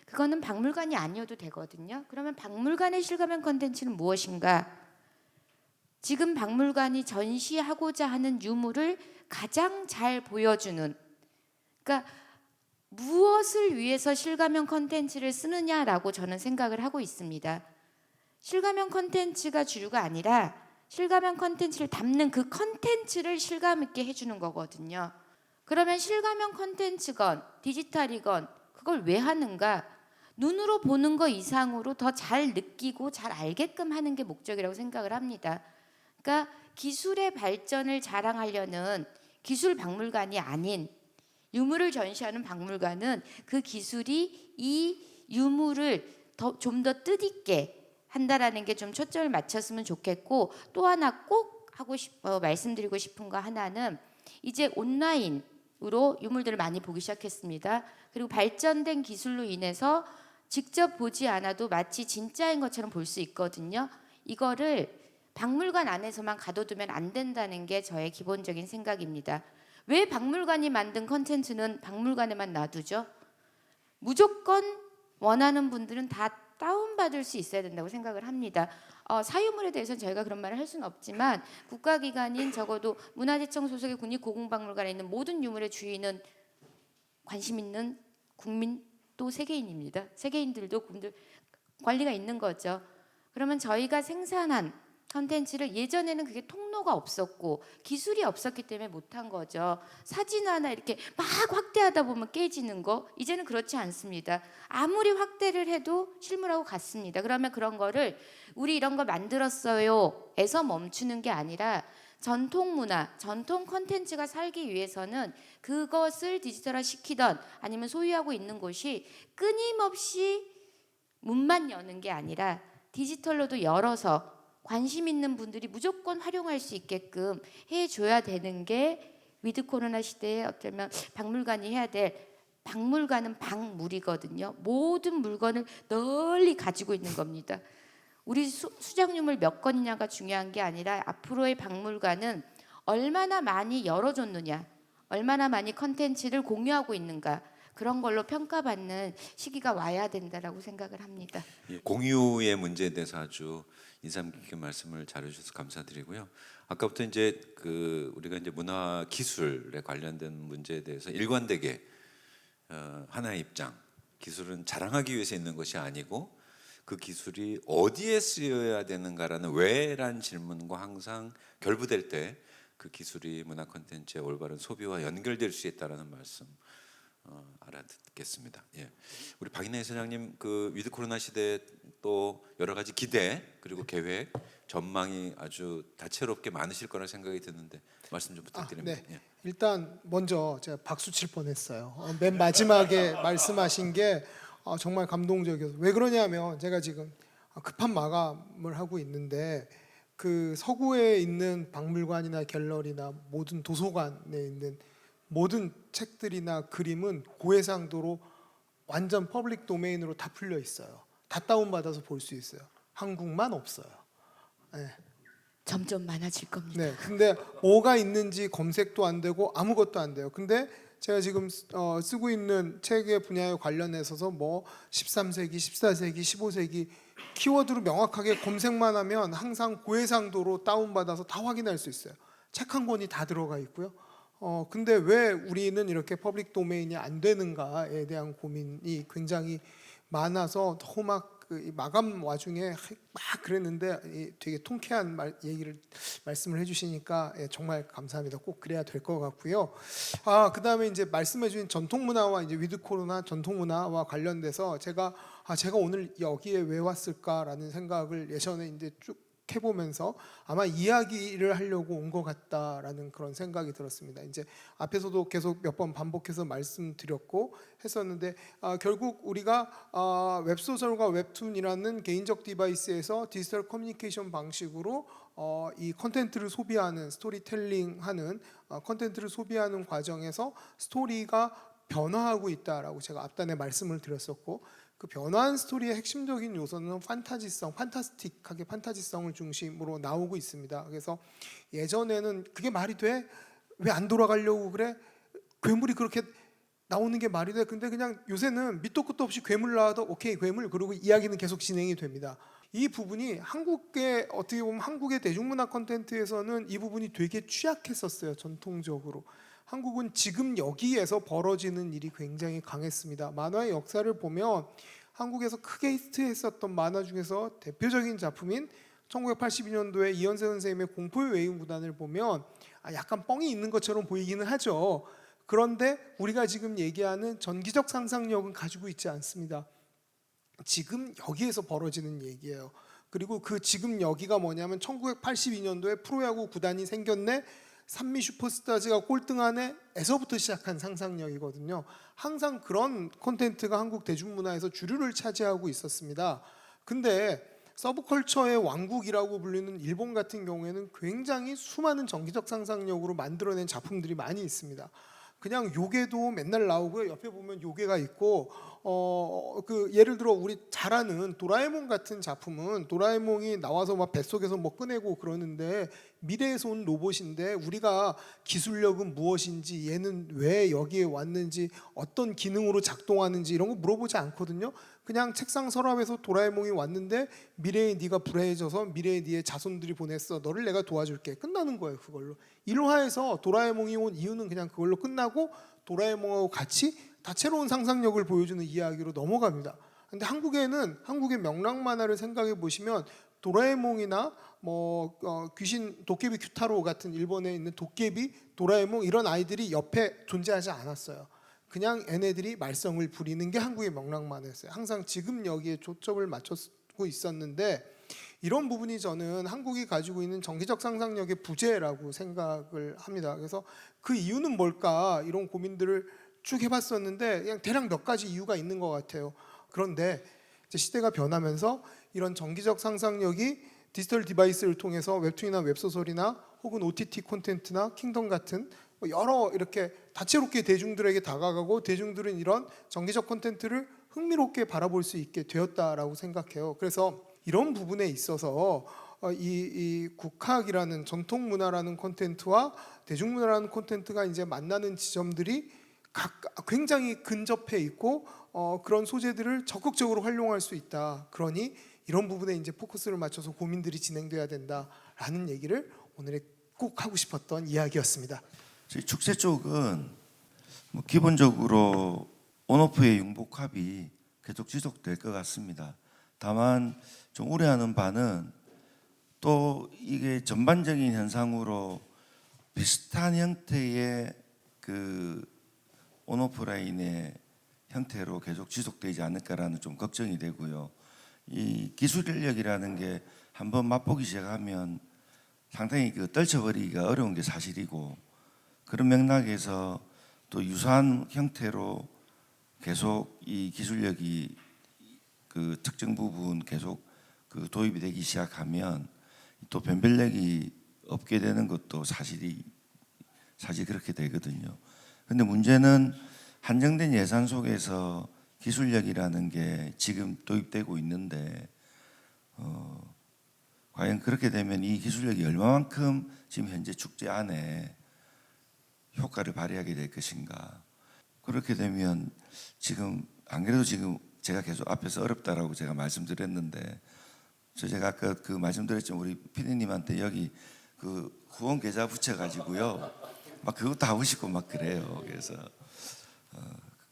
그거는 박물관이 아니어도 되거든요. 그러면 박물관의 실감형 컨텐츠는 무엇인가? 지금 박물관이 전시하고자 하는 유물을 가장 잘 보여주는, 그러니까 무엇을 위해서 실감형 컨텐츠를 쓰느냐라고 저는 생각을 하고 있습니다. 실감형 컨텐츠가 주류가 아니라 실감형 컨텐츠를 담는 그 컨텐츠를 실감 있게 해주는 거거든요. 그러면 실감형 컨텐츠건 디지털이건 그걸 왜 하는가? 눈으로 보는 거 이상으로 더 잘 느끼고 잘 알게끔 하는 게 목적이라고 생각을 합니다. 그러니까 기술의 발전을 자랑하려는 기술 박물관이 아닌 유물을 전시하는 박물관은 그 기술이 이 유물을 좀 더 뜻있게 한다라는 게 좀 초점을 맞췄으면 좋겠고 또 하나 꼭 말씀드리고 싶은 거 하나는 이제 온라인으로 유물들을 많이 보기 시작했습니다. 그리고 발전된 기술로 인해서 직접 보지 않아도 마치 진짜인 것처럼 볼 수 있거든요. 이거를 박물관 안에서만 가둬두면 안 된다는 게 저의 기본적인 생각입니다. 왜 박물관이 만든 컨텐츠는 박물관에만 놔두죠? 무조건 원하는 분들은 다 다운받을 수 있어야 된다고 생각을 합니다. 사유물에 대해서는 저희가 그런 말을 할 수는 없지만 국가기관인 적어도 문화재청 소속의 국립고궁박물관에 있는 모든 유물의 주인은 관심 있는 국민 또 세계인입니다. 세계인들도 관리가 있는 거죠. 그러면 저희가 생산한 컨텐츠를 예전에는 그게 통로가 없었고 기술이 없었기 때문에 못한 거죠. 사진 하나 이렇게 막 확대하다 보면 깨지는 거 이제는 그렇지 않습니다. 아무리 확대를 해도 실물하고 같습니다. 그러면 그런 거를 우리 이런 거 만들었어요 에서 멈추는 게 아니라 전통 문화, 전통 컨텐츠가 살기 위해서는 그것을 디지털화 시키던 아니면 소유하고 있는 곳이 끊임없이 문만 여는 게 아니라 디지털로도 열어서 관심 있는 분들이 무조건 활용할 수 있게끔 해줘야 되는 게 위드 코로나 시대에 어쩌면 박물관이 해야 될 박물관은 박물이거든요. 모든 물건을 널리 가지고 있는 겁니다. 우리 수장유물 몇 건이냐가 중요한 게 아니라 앞으로의 박물관은 얼마나 많이 열어줬느냐, 얼마나 많이 컨텐츠를 공유하고 있는가 그런 걸로 평가받는 시기가 와야 된다라고 생각을 합니다. 예, 공유의 문제에 대해서 아주 인상 깊게 말씀을 잘해주셔서 감사드리고요. 아까부터 이제 우리가 이제 문화 기술에 관련된 문제에 대해서 일관되게 하나의 입장, 기술은 자랑하기 위해서 있는 것이 아니고 그 기술이 어디에 쓰여야 되는가라는 왜란 질문과 항상 결부될 때 그 기술이 문화 콘텐츠의 올바른 소비와 연결될 수 있다라는 말씀. 알아듣겠습니다. 예. 우리 박인혜 이사장님 그 위드 코로나 시대에 또 여러 가지 기대 그리고 계획 전망이 아주 다채롭게 많으실 거라 생각이 드는데 말씀 좀 부탁드립니다. 네. 예. 일단 먼저 제가 박수 칠 뻔했어요. 맨 마지막에 말씀하신 게 정말 감동적이어서 왜 그러냐면 제가 지금 급한 마감을 하고 있는데 그 서구에 있는 박물관이나 갤러리나 모든 도서관에 있는 모든 책들이나 그림은 고해상도로 완전 퍼블릭 도메인으로 다 풀려 있어요. 다 다운받아서 볼 수 있어요. 한국만 없어요. 네. 점점 많아질 겁니다. 네. 근데 뭐가 있는지 검색도 안 되고 아무것도 안 돼요. 근데 제가 지금 쓰고 있는 책의 분야에 관련해서 뭐 13세기, 14세기, 15세기 키워드로 명확하게 검색만 하면 항상 고해상도로 다운받아서 다 확인할 수 있어요. 책 한 권이 다 들어가 있고요. 근데 왜 우리는 이렇게 퍼블릭 도메인이 안 되는가에 대한 고민이 굉장히 많아서 더 막 그 마감 와중에 막 그랬는데 되게 통쾌한 말씀을 해주시니까 정말 감사합니다. 꼭 그래야 될 것 같고요. 그다음에 이제 말씀해주신 전통문화와 이제 위드 코로나 전통문화와 관련돼서 제가 오늘 여기에 왜 왔을까라는 생각을 예전에 이제 쭉 해보면서 아마 이야기를 하려고 온 것 같다라는 그런 생각이 들었습니다. 이제 앞에서도 계속 몇 번 반복해서 말씀드렸고 했었는데 결국 우리가 웹소설과 웹툰이라는 개인적 디바이스에서 디지털 커뮤니케이션 방식으로 이 컨텐츠를 소비하는 스토리텔링하는 컨텐츠를 소비하는 과정에서 스토리가 변화하고 있다라고 제가 앞단에 말씀을 드렸었고 그 변화한 스토리의 핵심적인 요소는 판타지성, 판타스틱하게 판타지성을 중심으로 나오고 있습니다. 그래서 예전에는 그게 말이 돼? 왜 안 돌아가려고 그래? 괴물이 그렇게 나오는 게 말이 돼? 근데 그냥 요새는 밑도 끝도 없이 괴물 나와도 오케이 괴물 그리고 이야기는 계속 진행이 됩니다. 이 부분이 한국의 어떻게 보면 한국의 대중문화 콘텐츠에서는 이 부분이 되게 취약했었어요. 전통적으로. 한국은 지금 여기에서 벌어지는 일이 굉장히 강했습니다. 만화의 역사를 보면 한국에서 크게 히트했었던 만화 중에서 대표적인 작품인 1982년도에 이현세 선생님의 공포의 외유무단을 보면 약간 뻥이 있는 것처럼 보이기는 하죠. 그런데 우리가 지금 얘기하는 전기적 상상력은 가지고 있지 않습니다. 지금 여기에서 벌어지는 얘기예요. 그리고 그 지금 여기가 뭐냐면 1982년도에 프로야구 구단이 생겼네. 산미 슈퍼스타즈가 꼴등하네에서부터 시작한 상상력이거든요. 항상 그런 콘텐츠가 한국 대중문화에서 주류를 차지하고 있었습니다. 근데 서브컬처의 왕국이라고 불리는 일본 같은 경우에는 굉장히 수많은 정기적 상상력으로 만들어낸 작품들이 많이 있습니다. 그냥 요괴도 맨날 나오고요. 옆에 보면 요괴가 있고 그 예를 들어 우리 잘 아는 도라에몽 같은 작품은 도라에몽이 나와서 막 뱃속에서 뭐 꺼내고 그러는데 미래에서 온 로봇인데 우리가 기술력은 무엇인지 얘는 왜 여기에 왔는지 어떤 기능으로 작동하는지 이런 거 물어보지 않거든요. 그냥 책상 서랍에서 도라에몽이 왔는데 미래에 네가 불행해져서 미래에 네의 자손들이 보냈어. 너를 내가 도와줄게. 끝나는 거예요. 그걸로. 1화에서 도라에몽이 온 이유는 그냥 그걸로 끝나고 도라에몽하고 같이 다채로운 상상력을 보여주는 이야기로 넘어갑니다. 근데 한국의 명랑 만화를 생각해 보시면 도라에몽이나 귀신 도깨비 큐타로 같은 일본에 있는 도깨비, 도라에몽 이런 아이들이 옆에 존재하지 않았어요. 그냥 얘네들이 말썽을 부리는 게 한국의 명랑 만화였어요. 항상 지금 여기에 초점을 맞추고 있었는데 이런 부분이 저는 한국이 가지고 있는 정기적 상상력의 부재라고 생각을 합니다. 그래서 그 이유는 뭘까 이런 고민들을 쭉 해봤었는데 그냥 대략 몇 가지 이유가 있는 것 같아요. 그런데 이제 시대가 변하면서 이런 정기적 상상력이 디지털 디바이스를 통해서 웹툰이나 웹소설이나 혹은 OTT 콘텐츠나 킹덤 같은 여러 이렇게 다채롭게 대중들에게 다가가고 대중들은 이런 정기적 콘텐츠를 흥미롭게 바라볼 수 있게 되었다라고 생각해요. 그래서 이런 부분에 있어서 이 국학이라는 전통 문화라는 콘텐츠와 대중문화라는 콘텐츠가 이제 만나는 지점들이 굉장히 근접해 있고 그런 소재들을 적극적으로 활용할 수 있다. 그러니 이런 부분에 이제 포커스를 맞춰서 고민들이 진행돼야 된다라는 얘기를 오늘에 꼭 하고 싶었던 이야기였습니다. 저희 축제 쪽은 뭐 기본적으로 온오프의 융복합이 계속 지속될 것 같습니다. 다만 좀 우려하는 바는 또 이게 전반적인 현상으로 비슷한 형태의 그 온오프라인의 형태로 계속 지속되지 않을까라는 좀 걱정이 되고요. 이 기술 인력이라는 게 한번 맛보기 시작하면 상당히 그 떨쳐버리기가 어려운 게 사실이고 그런 맥락에서 또 유사한 형태로 계속 이 기술력이 그 특정 부분 계속 그 도입이 되기 시작하면 또 변별력이 없게 되는 것도 사실 그렇게 되거든요. 근데 문제는 한정된 예산 속에서 기술력이라는 게 지금 도입되고 있는데 과연 그렇게 되면 이 기술력이 얼마만큼 지금 현재 축제 안에 효과를 발휘하게 될 것인가. 그렇게 되면 지금 안 그래도 지금 제가 계속 앞에서 어렵다라고 제가 말씀드렸는데 제가 아까 그 말씀드렸지만 우리 피디님한테 여기 그 후원 계좌 붙여가지고요 막 그것도 하고 싶고 막 그래요.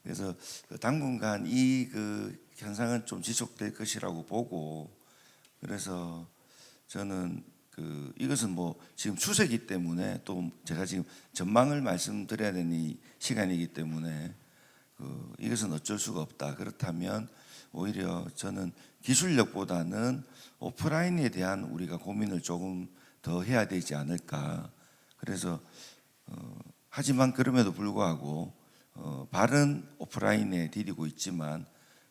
그래서 당분간 이 그 현상은 좀 지속될 것이라고 보고 그래서 저는 그 이것은 뭐 지금 추세이기 때문에 또 제가 지금 전망을 말씀드려야 되는 이 시간이기 때문에 그 이것은 어쩔 수가 없다. 그렇다면 오히려 저는 기술력보다는 오프라인에 대한 우리가 고민을 조금 더 해야 되지 않을까. 그래서 하지만 그럼에도 불구하고 발은 오프라인에 디디고 있지만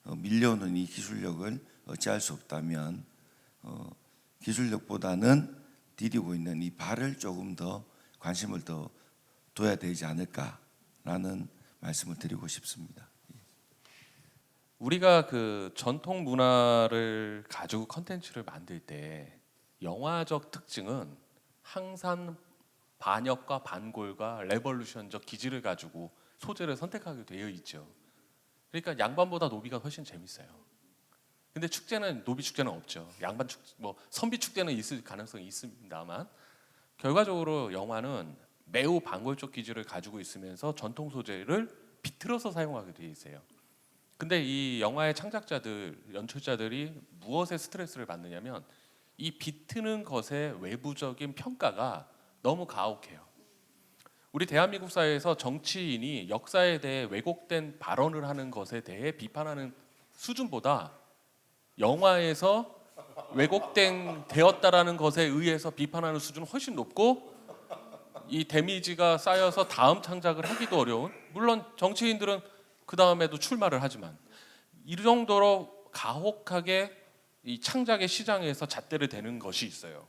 밀려오는 이 기술력을 어찌할 수 없다면 기술력보다는 디디고 있는 이 발을 조금 더 관심을 더 둬야 되지 않을까라는 말씀을 드리고 싶습니다. 우리가 그 전통 문화를 가지고 컨텐츠를 만들 때 영화적 특징은 항상 반역과 반골과 레볼루션적 기질을 가지고 소재를 선택하게 되어 있죠. 그러니까 양반보다 노비가 훨씬 재밌어요. 근데 축제는 노비 축제는 없죠. 양반 축 뭐 선비 축제는 있을 가능성이 있습니다만 결과적으로 영화는 매우 반골적 기질을 가지고 있으면서 전통 소재를 비틀어서 사용하게 되어 있어요. 근데 이 영화의 창작자들, 연출자들이 무엇에 스트레스를 받느냐면 이 비트는 것의 외부적인 평가가 너무 가혹해요. 우리 대한민국 사회에서 정치인이 역사에 대해 왜곡된 발언을 하는 것에 대해 비판하는 수준보다 영화에서 왜곡된 되었다라는 것에 의해서 비판하는 수준은 훨씬 높고 이 데미지가 쌓여서 다음 창작을 하기도 어려운, 물론 정치인들은 그 다음에도 출마를 하지만 이 정도로 가혹하게 이 창작의 시장에서 잣대를 대는 것이 있어요.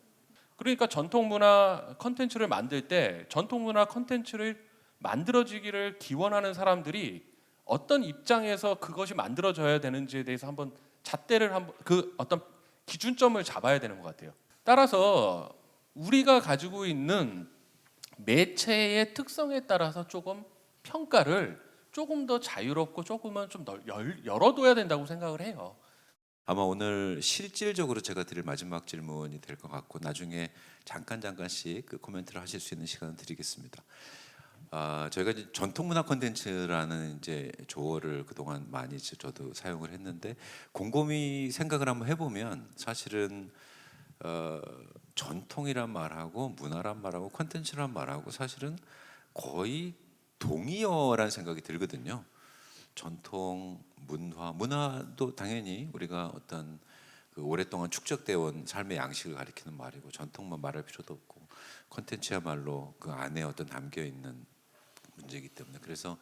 그러니까 전통문화 컨텐츠를 만들 때 전통문화 컨텐츠를 만들어지기를 기원하는 사람들이 어떤 입장에서 그것이 만들어져야 되는지에 대해서 한번 잣대를 그 어떤 기준점을 잡아야 되는 것 같아요. 따라서 우리가 가지고 있는 매체의 특성에 따라서 조금 평가를 조금 더 자유롭고 조금은 좀 열어둬야 된다고 생각을 해요. 아마 오늘 실질적으로 제가 드릴 마지막 질문이 될 것 같고 나중에 잠깐씩 그 코멘트를 하실 수 있는 시간을 드리겠습니다. 저희가 이제 전통문화 콘텐츠라는 이제 조어를 그동안 많이 저도 사용을 했는데 곰곰이 생각을 한번 해보면 사실은 전통이란 말하고 문화란 말하고 콘텐츠란 말하고 사실은 거의 동의어라는 생각이 들거든요. 전통, 문화도 당연히 우리가 어떤 그 오랫동안 축적되어 온 삶의 양식을 가리키는 말이고 전통만 말할 필요도 없고 콘텐츠야말로 그 안에 어떤 담겨 있는 문제이기 때문에 그래서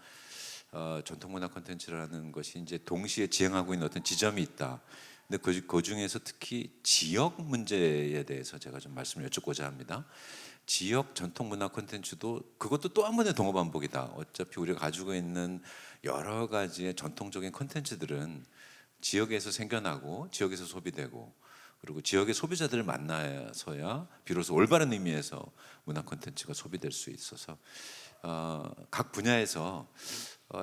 전통문화 콘텐츠라는 것이 이제 동시에 지향하고 있는 어떤 지점이 있다. 근데 그 중에서 특히 지역 문제에 대해서 제가 좀 말씀을 여쭙고자 합니다. 지역 전통문화 콘텐츠도 그것도 또 한 번의 동어 반복이다. 어차피 우리가 가지고 있는 여러 가지의 전통적인 콘텐츠들은 지역에서 생겨나고 지역에서 소비되고 그리고 지역의 소비자들을 만나서야 비로소 올바른 의미에서 문화 콘텐츠가 소비될 수 있어서 각 분야에서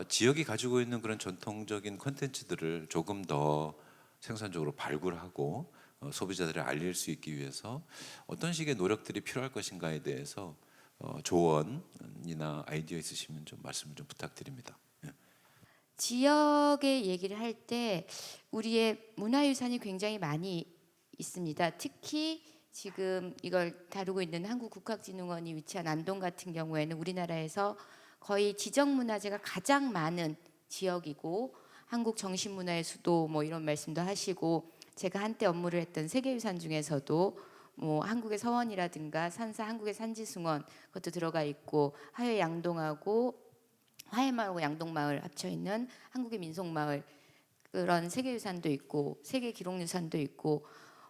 지역이 가지고 있는 그런 전통적인 콘텐츠들을 조금 더 생산적으로 발굴하고 소비자들을 알릴 수 있기 위해서 어떤 식의 노력들이 필요할 것인가에 대해서 조언이나 아이디어 있으시면 좀 말씀을 좀 부탁드립니다. 예. 지역의 얘기를 할 때 우리의 문화유산이 굉장히 많이 있습니다. 특히 지금 이걸 다루고 있는 한국국학진흥원이 위치한 안동 같은 경우에는 우리나라에서 거의 지정문화재가 가장 많은 지역이고 한국 정신문화의 수도 뭐 이런 말씀도 하시고 제가 한때 업무를 했던 세계유산 중에서도 뭐 한국의 서원이라든가 산사 한국의 산지승원 그것도 들어가 있고 하회 양동하고 화해마을하고 양동마을 합쳐 있는 한국의 민속마을 그런 세계유산도 있고 세계기록유산도 있고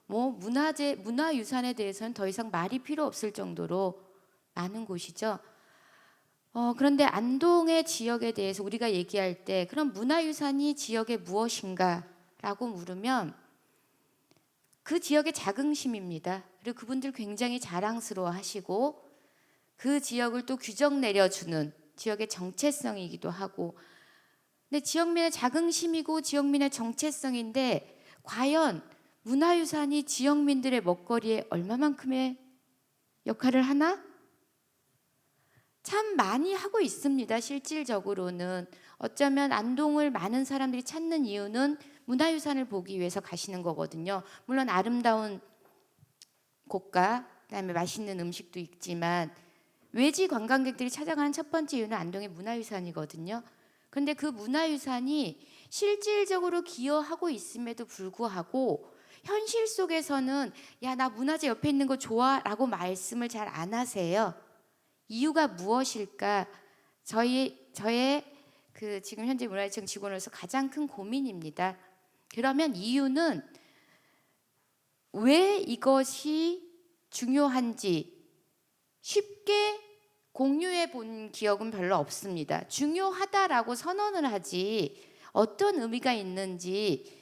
뭐 문화유산에 대해서는 더 이상 말이 필요 없을 정도로 많은 곳이죠. 그런데 안동의 지역에 대해서 우리가 얘기할 때 그럼 문화유산이 지역에 무엇인가라고 물으면 그 지역의 자긍심입니다. 그리고 그분들 굉장히 자랑스러워하시고 그 지역을 또 규정 내려주는 지역의 정체성이기도 하고 근데 지역민의 자긍심이고 지역민의 정체성인데 과연 문화유산이 지역민들의 먹거리에 얼마만큼의 역할을 하나? 참 많이 하고 있습니다. 실질적으로는 어쩌면 안동을 많은 사람들이 찾는 이유는 문화유산을 보기 위해서 가시는 거거든요. 물론 아름다운 곳과 그다음에 맛있는 음식도 있지만 외지 관광객들이 찾아가는 첫 번째 이유는 안동의 문화유산이거든요. 그런데 그 문화유산이 실질적으로 기여하고 있음에도 불구하고 현실 속에서는 야, 나 문화재 옆에 있는 거 좋아 라고 말씀을 잘 안 하세요. 이유가 무엇일까? 저의 그 지금 현재 문화유산 직원으로서 가장 큰 고민입니다. 그러면 이유는 왜 이것이 중요한지 쉽게 공유해 본 기억은 별로 없습니다. 중요하다라고 선언을 하지 어떤 의미가 있는지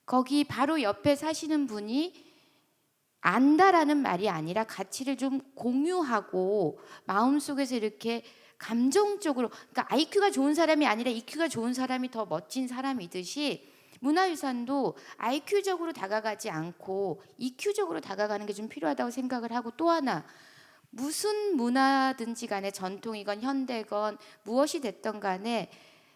거기 바로 옆에 사시는 분이 안다라는 말이 아니라 가치를 좀 공유하고 마음속에서 이렇게 감정적으로 그러니까 IQ가 좋은 사람이 아니라 EQ가 좋은 사람이 더 멋진 사람이듯이 문화유산도 IQ적으로 다가가지 않고 EQ적으로 다가가는 게 좀 필요하다고 생각을 하고 또 하나 무슨 문화든지 간에 전통이건 현대건 무엇이 됐던 간에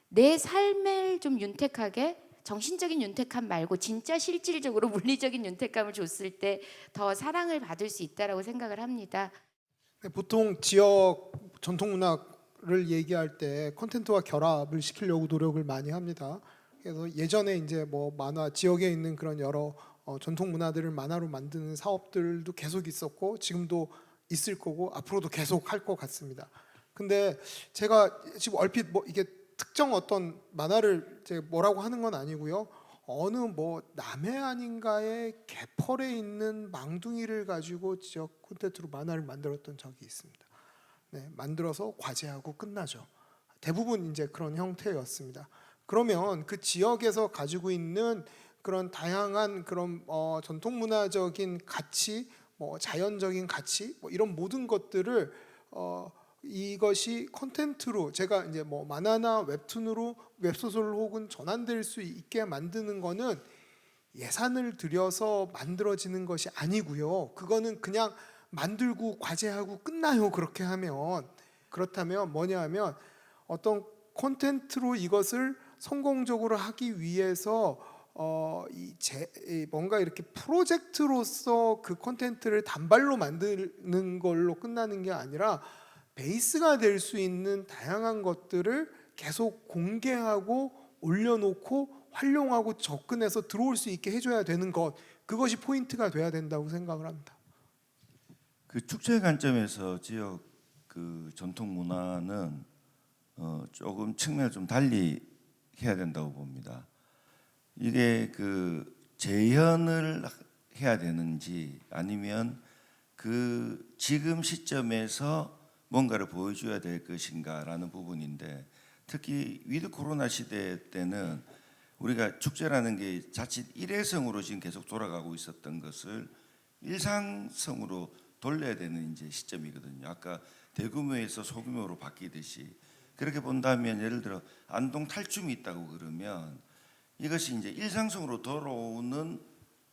내 삶을 좀 윤택하게 정신적인 윤택함 말고 진짜 실질적으로 물리적인 윤택감을 줬을 때 더 사랑을 받을 수 있다라고 생각을 합니다. 보통 지역 전통 문화를 얘기할 때 콘텐츠와 결합을 시키려고 노력을 많이 합니다. 그래서 예전에 이제 뭐 만화 지역에 있는 그런 여러 전통 문화들을 만화로 만드는 사업들도 계속 있었고 지금도 있을 거고 앞으로도 계속 할 것 같습니다. 근데 제가 지금 얼핏 뭐 이게 특정 어떤 만화를 제가 뭐라고 하는 건 아니고요. 어느 뭐 남해안인가의 개펄에 있는 망둥이를 가지고 지역 콘텐츠로 만화를 만들었던 적이 있습니다. 네, 만들어서 과제하고 끝나죠. 대부분 이제 그런 형태였습니다. 그러면 그 지역에서 가지고 있는 그런 다양한 그런 전통 문화적인 가치, 뭐 자연적인 가치, 뭐 이런 모든 것들을 이것이 콘텐츠로 제가 이제 뭐 만화나 웹툰으로 웹소설 혹은 전환될 수 있게 만드는 거는 예산을 들여서 만들어지는 것이 아니고요. 그거는 그냥 만들고 과제하고 끝나요. 그렇게 하면. 그렇다면 뭐냐 하면 어떤 콘텐츠로 이것을 성공적으로 하기 위해서 뭔가 이렇게 프로젝트로서 그 콘텐츠를 단발로 만드는 걸로 끝나는 게 아니라 베이스가 될 수 있는 다양한 것들을 계속 공개하고 올려놓고 활용하고 접근해서 들어올 수 있게 해줘야 되는 것, 그것이 포인트가 돼야 된다고 생각을 합니다. 그 축제 관점에서 지역 그 전통 문화는 조금 측면을 좀 달리 해야 된다고 봅니다. 이게 그 재현을 해야 되는지 아니면 그 지금 시점에서 뭔가를 보여줘야 될 것인가라는 부분인데, 특히 위드 코로나 시대 때는 우리가 축제라는 게 자칫 일회성으로 지금 계속 돌아가고 있었던 것을 일상성으로 돌려야 되는 이제 시점이거든요. 아까 대규모에서 소규모로 바뀌듯이 그렇게 본다면, 예를 들어 안동 탈춤이 있다고 그러면 이것이 이제 일상성으로 돌아오는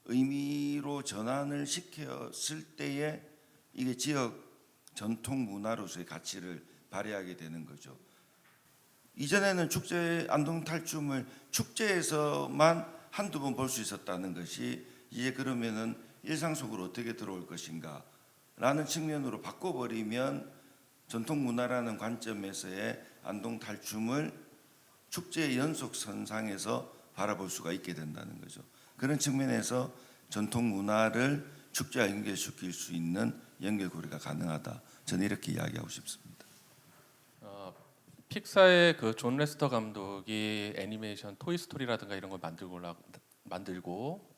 의미로 전환을 시켰을 때에 이게 지역 전통 문화로서의 가치를 발휘하게 되는 거죠. 이전에는 안동 탈춤을 축제에서만 한두 번 볼 수 있었다는 것이 이제 그러면은 일상 속으로 어떻게 들어올 것인가 라는 측면으로 바꿔버리면 전통 문화라는 관점에서의 안동 탈춤을 축제의 연속선상에서 바라볼 수가 있게 된다는 거죠. 그런 측면에서 전통 문화를 축제와 연결시킬 수 있는 연결고리가 가능하다. 저는 이렇게 이야기하고 싶습니다. 픽사의 그 존 레스터 감독이 애니메이션 토이스토리라든가 이런 걸 만들고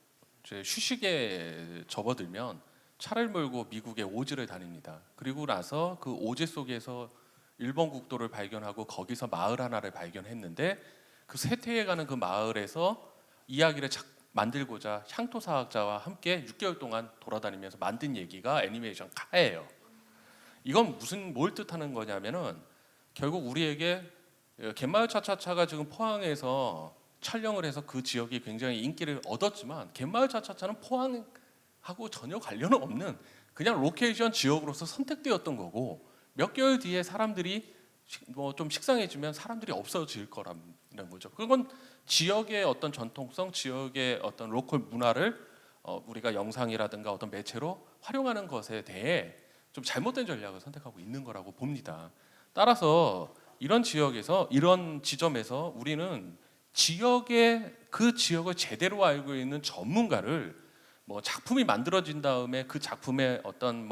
이제 휴식에 접어들면 차를 몰고 미국의 오지를 다닙니다. 그리고 나서 그 오지 속에서 일본 국도를 발견하고 거기서 마을 하나를 발견했는데, 그 쇠퇴해 가는 그 마을에서 이야기를 만들고자 향토사학자와 함께 6개월 동안 돌아다니면서 만든 얘기가 애니메이션 카예요. 이건 뭘 뜻하는 거냐면은 결국 우리에게 갯마을 차차차가 지금 포항에서 촬영을 해서 그 지역이 굉장히 인기를 얻었지만, 갯마을 차차차는 포항하고 전혀 관련은 없는 그냥 로케이션 지역으로서 선택되었던 거고, 몇 개월 뒤에 사람들이 뭐 좀 식상해지면 사람들이 없어질 거라는 거죠. 그건 지역의 어떤 전통성, 지역의 어떤 로컬 문화를 우리가 영상이라든가 어떤 매체로 활용하는 것에 대해 좀 잘못된 전략을 선택하고 있는 거라고 봅니다. 따라서 이런 지역에서, 이런 지점에서 우리는 그 지역을 제대로 알고 있는 전문가를, 뭐 작품이 만들어진 다음에 그 작품의 어떤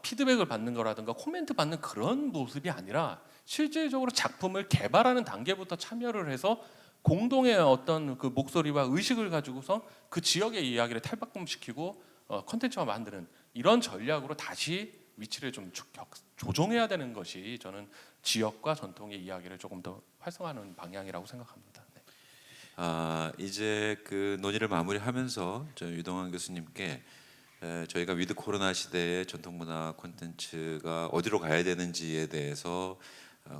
피드백을 받는 거라든가 코멘트 받는 그런 모습이 아니라, 실질적으로 작품을 개발하는 단계부터 참여를 해서 공동의 어떤 그 목소리와 의식을 가지고서 그 지역의 이야기를 탈바꿈시키고 콘텐츠화 만드는 이런 전략으로 다시 위치를 좀 조정해야 되는 것이, 저는 지역과 전통의 이야기를 조금 더 활성화하는 방향이라고 생각합니다. 네. 이제 그 논의를 마무리하면서 유동환 교수님께 저희가 위드 코로나 시대의 전통문화 콘텐츠가 어디로 가야 되는지에 대해서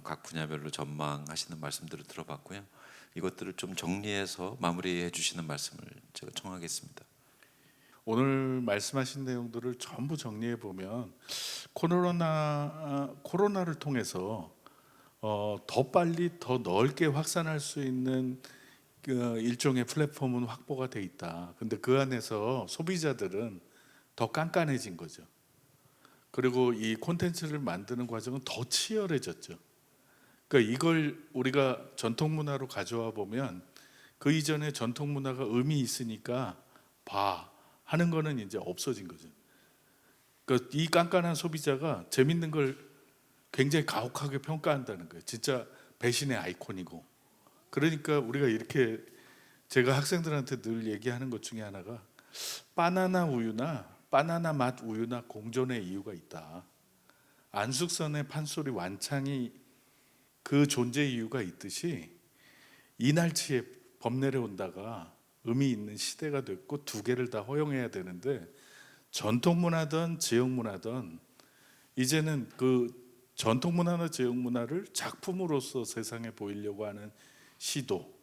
각 분야별로 전망하시는 말씀들을 들어봤고요. 이것들을 좀 정리해서 마무리해 주시는 말씀을 제가 청하겠습니다. 오늘 말씀하신 내용들을 전부 정리해 보면 코로나를 통해서 더 빨리 더 넓게 확산할 수 있는 그 일종의 플랫폼은 확보가 돼 있다. 근데 그 안에서 소비자들은 더 깐깐해진 거죠. 그리고 이 콘텐츠를 만드는 과정은 더 치열해졌죠. 그러니까 이걸 우리가 전통 문화로 가져와 보면 그 이전에 전통 문화가 의미 있으니까 하는 거는 이제 없어진 거죠. 그러니까 이 깐깐한 소비자가 재밌는 걸 굉장히 가혹하게 평가한다는 거예요. 진짜 배신의 아이콘이고. 그러니까 우리가 이렇게 제가 학생들한테 늘 얘기하는 것 중에 하나가 바나나 우유나 바나나 맛 우유나 공존의 이유가 있다. 안숙선의 판소리 완창이 그 존재 이유가 있듯이 이날치에 법 내려온다가 의미 있는 시대가 됐고 두 개를 다 허용해야 되는데 전통 문화든 지역 문화든 이제는 그 전통 문화나 지역 문화를 작품으로서 세상에 보이려고 하는 시도,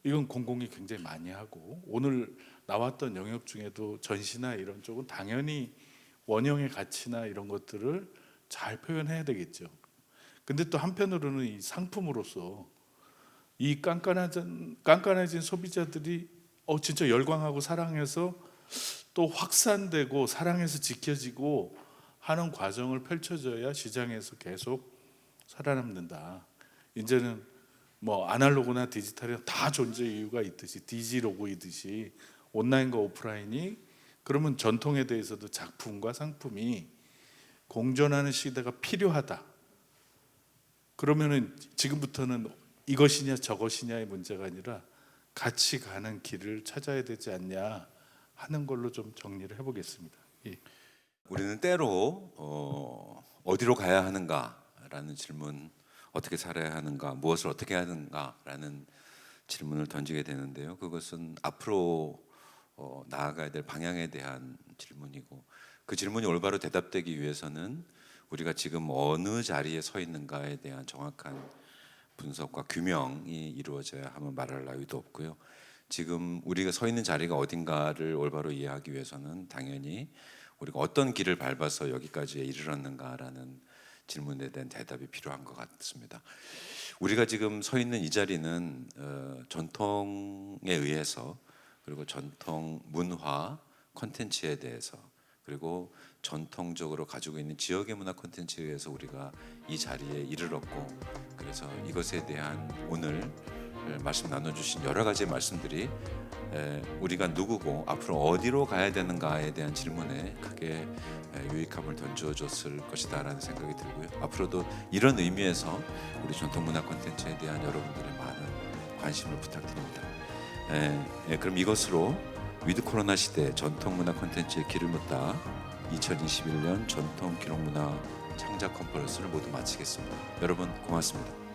이건 공공이 굉장히 많이 하고, 오늘 나왔던 영역 중에도 전시나 이런 쪽은 당연히 원형의 가치나 이런 것들을 잘 표현해야 되겠죠. 근데 또 한편으로는 이 상품으로서 이 깐깐해진 소비자들이 진짜 열광하고 사랑해서 또 확산되고 사랑해서 지켜지고 하는 과정을 펼쳐줘야 시장에서 계속 살아남는다. 이제는 뭐 아날로그나 디지털이나 다 존재 이유가 있듯이 디지로그이듯이 온라인과 오프라인이, 그러면 전통에 대해서도 작품과 상품이 공존하는 시대가 필요하다. 그러면은 지금부터는 이것이냐 저것이냐의 문제가 아니라 같이 가는 길을 찾아야 되지 않냐 하는 걸로 좀 정리를 해보겠습니다. 예. 우리는 때로 어디로 가야 하는가라는 질문, 어떻게 살아야 하는가, 무엇을 어떻게 해야 하는가라는 질문을 던지게 되는데요. 그것은 앞으로 나아가야 될 방향에 대한 질문이고, 그 질문이 올바로 대답되기 위해서는 우리가 지금 어느 자리에 서 있는가에 대한 정확한 분석과 규명이 이루어져야 하면 말할 나위도 없고요. 지금 우리가 서 있는 자리가 어딘가를 올바로 이해하기 위해서는 당연히 우리가 어떤 길을 밟아서 여기까지 이르렀는가라는 질문에 대한 대답이 필요한 것 같습니다. 우리가 지금 서 있는 이 자리는 전통에 의해서, 그리고 전통 문화 콘텐츠에 대해서, 그리고 전통적으로 가지고 있는 지역의 문화 콘텐츠에 의해서 우리가 이 자리에 이르렀고, 그래서 이것에 대한 오늘 말씀 나눠주신 여러 가지 말씀들이 우리가 누구고 앞으로 어디로 가야 되는가에 대한 질문에 크게 유익함을 던져줬을 것이다라는 생각이 들고요. 앞으로도 이런 의미에서 우리 전통문화 콘텐츠에 대한 여러분들의 많은 관심을 부탁드립니다. 그럼 이것으로 위드 코로나 시대 전통문화 콘텐츠에 길을 묻다 2021년 전통기록문화 창작 컨퍼런스를 모두 마치겠습니다. 여러분 고맙습니다.